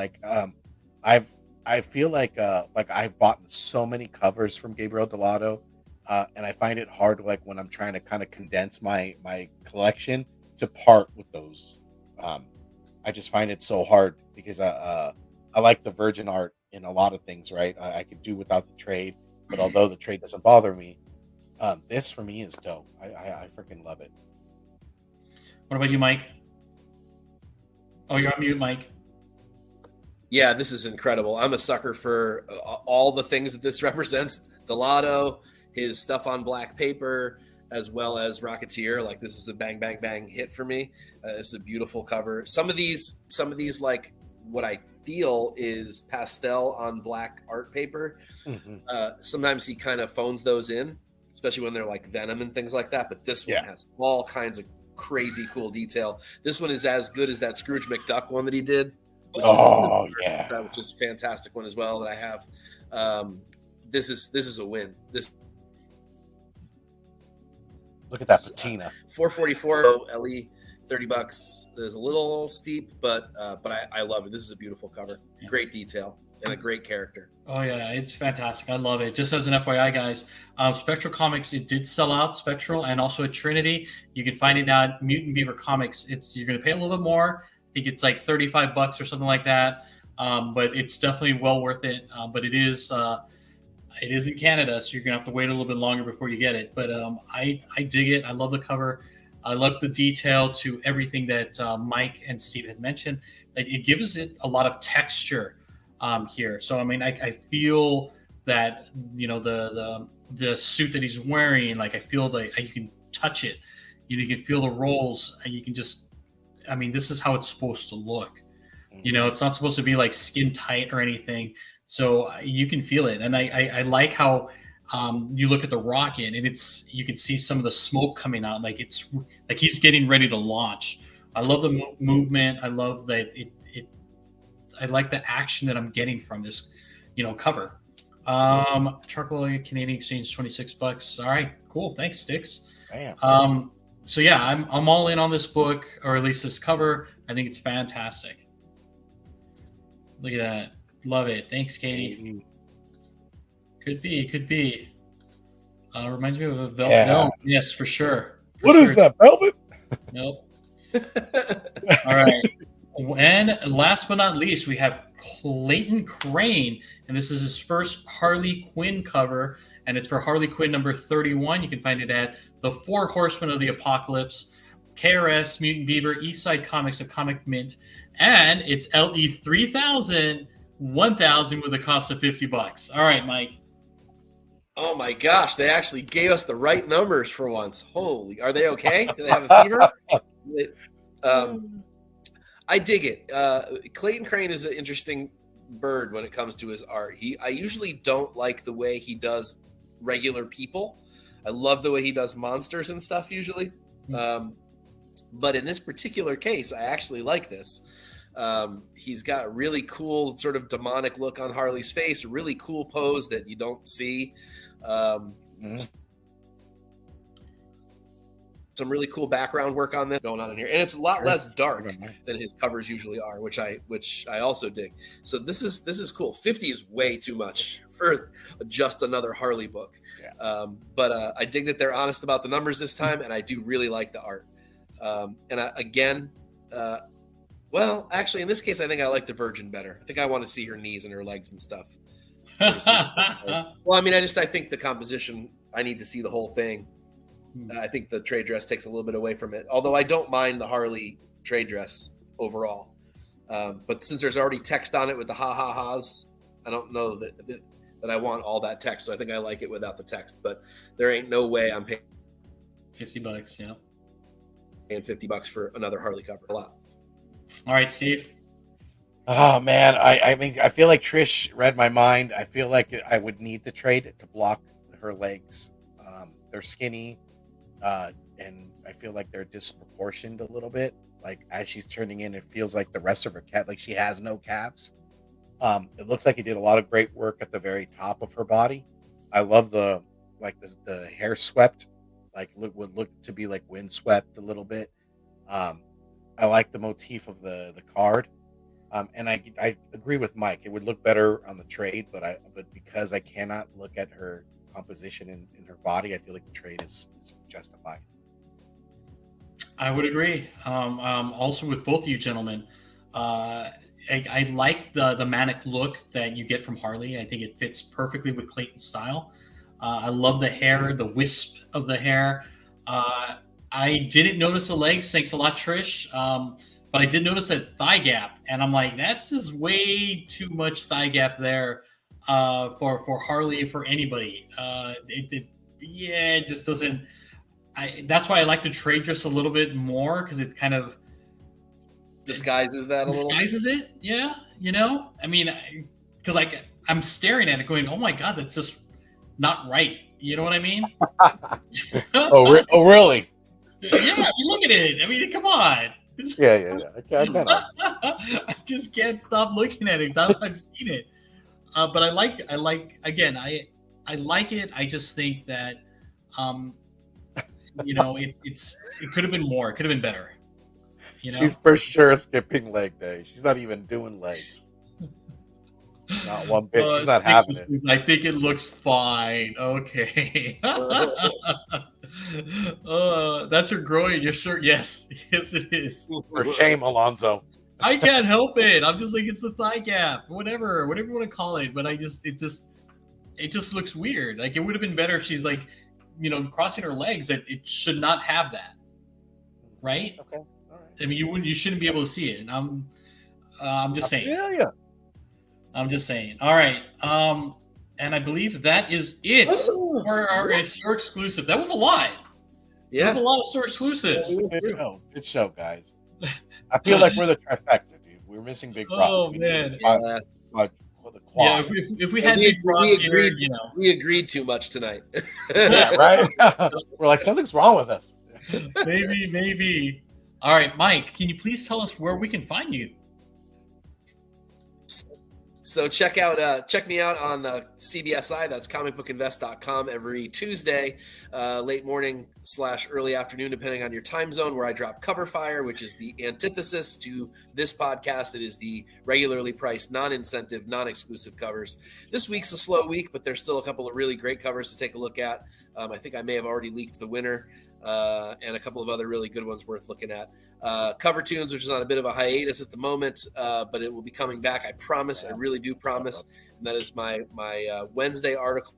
I feel like I've bought so many covers from Gabriel Delato, and I find it hard when I'm trying to kind of condense my collection to part with those. I just find it so hard because I like the virgin art in a lot of things, right? I could do without the trade, but although the trade doesn't bother me, this for me is dope. I freaking love it. What about you, Mike? Oh, you're on mute, Mike. Yeah, this is incredible. I'm a sucker for all the things that this represents. Delato, his stuff on black paper, as well as Rocketeer. Like, this is a bang, bang, bang hit for me. It's a beautiful cover. Some of these, like what I feel is pastel on black art paper. Mm-hmm. Sometimes he kind of phones those in, especially when they're like Venom and things like that. But this one has all kinds of crazy cool detail. This one is as good as that Scrooge McDuck one that he did. Which is a fantastic one as well that I have. This is a win. Look at that patina. 444 LE, $30 is a little steep, but I love it. This is a beautiful cover. Great detail and a great character. Oh yeah, it's fantastic. I love it. Just as an FYI, guys, Spectral Comics, it did sell out, Spectral, and also at Trinity. You can find it at Mutant Beaver Comics. You're going to pay a little bit more. I think it's like $35 or something like that. But it's definitely well worth it. But it is in Canada, so you're gonna have to wait a little bit longer before you get it. But I dig it. I love the cover. I love the detail to everything that Mike and Steve had mentioned. Like, it gives it a lot of texture here. So I mean, I feel that the suit that he's wearing. Like, I feel like you can touch it. You can feel the rolls, and you can just. I mean, this is how it's supposed to look. It's not supposed to be like skin tight or anything. So you can feel it. And I like how you look at the rocket and you can see some of the smoke coming out. Like, it's like he's getting ready to launch. I love the movement. I love that I like the action that I'm getting from this, cover. Charcoal Canadian exchange, $26. All right, cool. Thanks, Sticks. Damn. So yeah, I'm all in on this book, or at least this cover. I think it's fantastic. Look at that. Love it. Thanks, Katie. Could be. Reminds me of a velvet. No, yes, for sure. What is that, velvet? Nope. All right. And last but not least, we have Clayton Crane, and this is his first Harley Quinn cover, and it's for Harley Quinn number 31. You can find it at The Four Horsemen of the Apocalypse, KRS, Mutant Beaver, Eastside Comics, and Comic Mint, and it's LE 3000, 1000 with a cost of $50. All right, Mike. Oh my gosh, they actually gave us the right numbers for once. Holy, are they okay? Do they have a fever? I dig it. Clayton Crane is an interesting bird when it comes to his art. I usually don't like the way he does regular people. I love the way he does monsters and stuff usually. But in this particular case, I actually like this. He's got a really cool sort of demonic look on Harley's face, a really cool pose that you don't see. some really cool background work on this going on in here, and it's a lot less dark than his covers usually are, which I also dig. So this is cool. 50 is way too much for just another Harley book. Yeah. But I dig that they're honest about the numbers this time, and I do really like the art. Well, actually, in this case, I think I like the Virgin better. I think I want to see her knees and her legs and stuff. Well, I mean, I think the composition, I need to see the whole thing. I think the trade dress takes a little bit away from it, although I don't mind the Harley trade dress overall. But since there's already text on it with the ha-ha-has, I don't know that I want all that text. So I think I like it without the text, but there ain't no way I'm paying $50, yeah. Paying $50 for another Harley cover. A lot. All right, Steve. Oh man, I mean, I feel like Trish read my mind. I feel like I would need the trade to block her legs. They're skinny, and I feel like they're disproportioned a little bit. Like as she's turning in, it feels like the rest of her cat, like she has no calves. It looks like he did a lot of great work at the very top of her body. I love the hair swept, like would look to be like wind swept a little bit. I like the motif of the card. And I agree with Mike. It would look better on the trade, but because I cannot look at her composition in her body, I feel like the trade is justified. I would agree. Also with both of you gentlemen, I like the manic look that you get from Harley. I think it fits perfectly with Clayton's style. I love the hair, the wisp of the hair. I didn't notice the legs. Thanks a lot, Trish. But I did notice that thigh gap, and I'm like, that's just way too much thigh gap there for Harley, for anybody. It just doesn't. That's why I like the trade dress a little bit more, because it kind of disguises that a little. Disguises it, yeah. I mean, because I'm staring at it, going, "Oh my god, that's just not right." You know what I mean? Oh, really? Yeah. I mean, look at it. I mean, come on. Yeah. Okay, I just can't stop looking at it now that I've seen it. But I like again. I like it. I just think that it could have been more. It could have been better. She's for sure skipping leg day. She's not even doing legs. Not one bit. She's not having it. I think it looks fine. Okay. That's her groin. You're sure? Yes, it is. For shame, Alonzo. I can't help it. I'm just like, it's the thigh gap, whatever you want to call it. But it just looks weird. Like, it would have been better if she's like, crossing her legs. It should not have that, right? Okay, all right. I mean, you shouldn't be able to see it. And I'm just saying. Yeah. I'm just saying. All right. And I believe that is it for our store exclusive. That was a lot. Yeah. That was a lot of store exclusives. Good show, guys. I feel like we're the trifecta, dude. We're missing Big Rock. Oh, man. Yeah, if we had Big Rock here, we agreed too much tonight. Yeah, right? We're like, something's wrong with us. Maybe. All right, Mike, can you please tell us where we can find you? So check me out on CBSI. That's comicbookinvest.com every Tuesday, late morning / early afternoon, depending on your time zone, where I drop Cover Fire, which is the antithesis to this podcast. It is the regularly priced, non-incentive, non-exclusive covers. This week's a slow week, but there's still a couple of really great covers to take a look at. I think I may have already leaked the winner, and a couple of other really good ones worth looking at. Cover Tunes, which is on a bit of a hiatus at the moment, but it will be coming back. I promise. I really do promise. And that is my Wednesday article.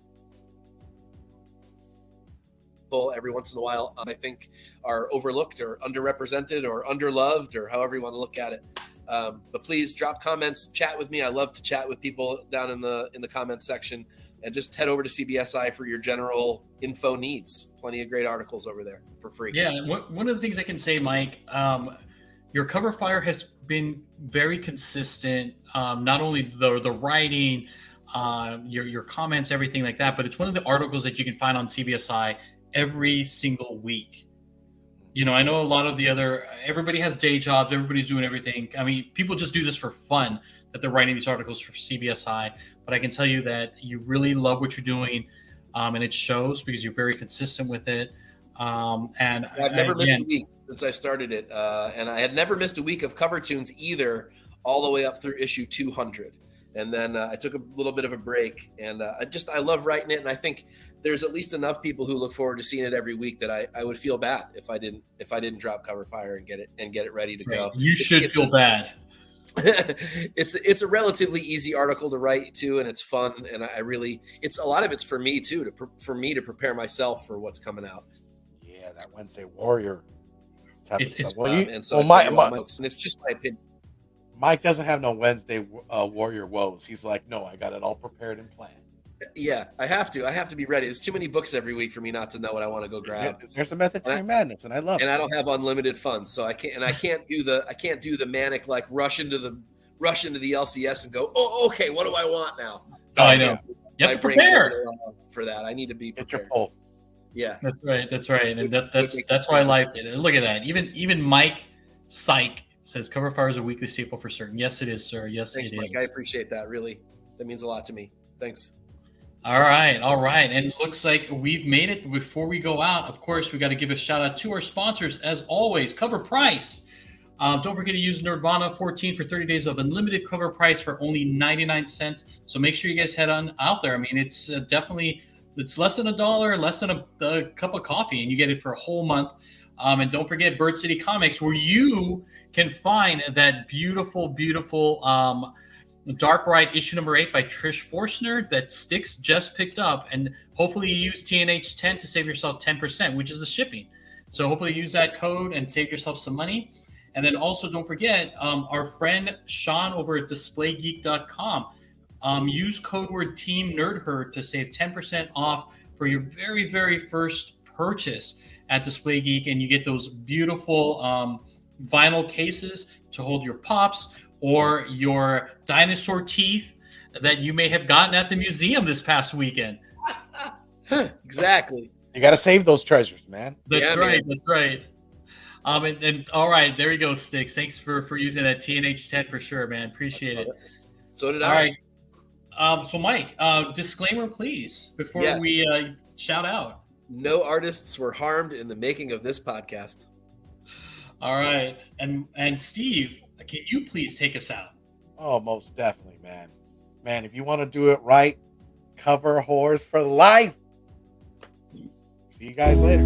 Every once in a while, I think are overlooked or underrepresented or underloved, or however you want to look at it. But please drop comments, chat with me. I love to chat with people down in the comments section. And just head over to CBSI for your general info needs. Plenty of great articles over there for free. Yeah, one of the things I can say, Mike, your Cover Fire has been very consistent. Not only the writing, your comments, everything like that, but it's one of the articles that you can find on CBSI every single week. I know a lot of everybody has day jobs. Everybody's doing everything. I mean, people just do this for fun, that they're writing these articles for CBSI. But I can tell you that you really love what you're doing, and it shows because you're very consistent with it. And I've never missed again, a week since I started it, and I had never missed a week of cover tunes either, all the way up through issue 200. And then I took a little bit of a break, and I love writing it, and I think there's at least enough people who look forward to seeing it every week that I would feel bad if I didn't drop Cover Fire and get it ready to go. You should feel bad. It's a relatively easy article to write too, and it's fun, and it's a lot of it's for me too, for me to prepare myself for what's coming out. Yeah, that Wednesday Warrior type of stuff. And so and it's just my opinion. Mike doesn't have no Wednesday Warrior woes. He's like, no, I got it all prepared and planned. Yeah, I have to be ready. There's too many books every week for me not to know what I want to go grab. There's a method to your madness, and I love it. And I don't have unlimited funds, so I can't do the manic like rush into the LCS and go, oh, okay, what do I want now? I know. You have to prepare for that. I need to be prepared. Get your pull. Yeah, that's right, and that's why I like it. And look at that. Even Mike Syke says Cover Fire is a weekly staple for certain. Yes, it is, sir. Yes, thanks, it Mike. is. I appreciate that. Really, that means a lot to me. Thanks. All right. And it looks like we've made it. Before we go out, of course, we got to give a shout out to our sponsors as always. Cover Price. Don't forget to use Nerdvana 14 for 30 days of unlimited cover price for only 99 cents. So make sure you guys head on out there. I mean, it's definitely less than $1, less than a cup of coffee, and you get it for a whole month. And don't forget Bird City Comics, where you can find that beautiful Dark Ride issue number 8 by Trish Forstner that Styx just picked up, and hopefully you use TNH10 to save yourself 10%, which is the shipping. So hopefully use that code and save yourself some money. And then also don't forget our friend Sean over at DisplayGeek.com. Use code word Team Nerdherd to save 10% off for your very, very first purchase at Display Geek, and you get those beautiful vinyl cases to hold your pops or your dinosaur teeth that you may have gotten at the museum this past weekend. Exactly. You got to save those treasures, man. That's right. And all right, there you go, Styx. Thanks for using that TNH10 for sure, man. Appreciate it. So did I. All right. So Mike, disclaimer, please, before we shout out. No artists were harmed in the making of this podcast. All right. And Steve, can you please take us out? Oh, most definitely, man. Man, if you want to do it right, cover whores for life. See you guys later.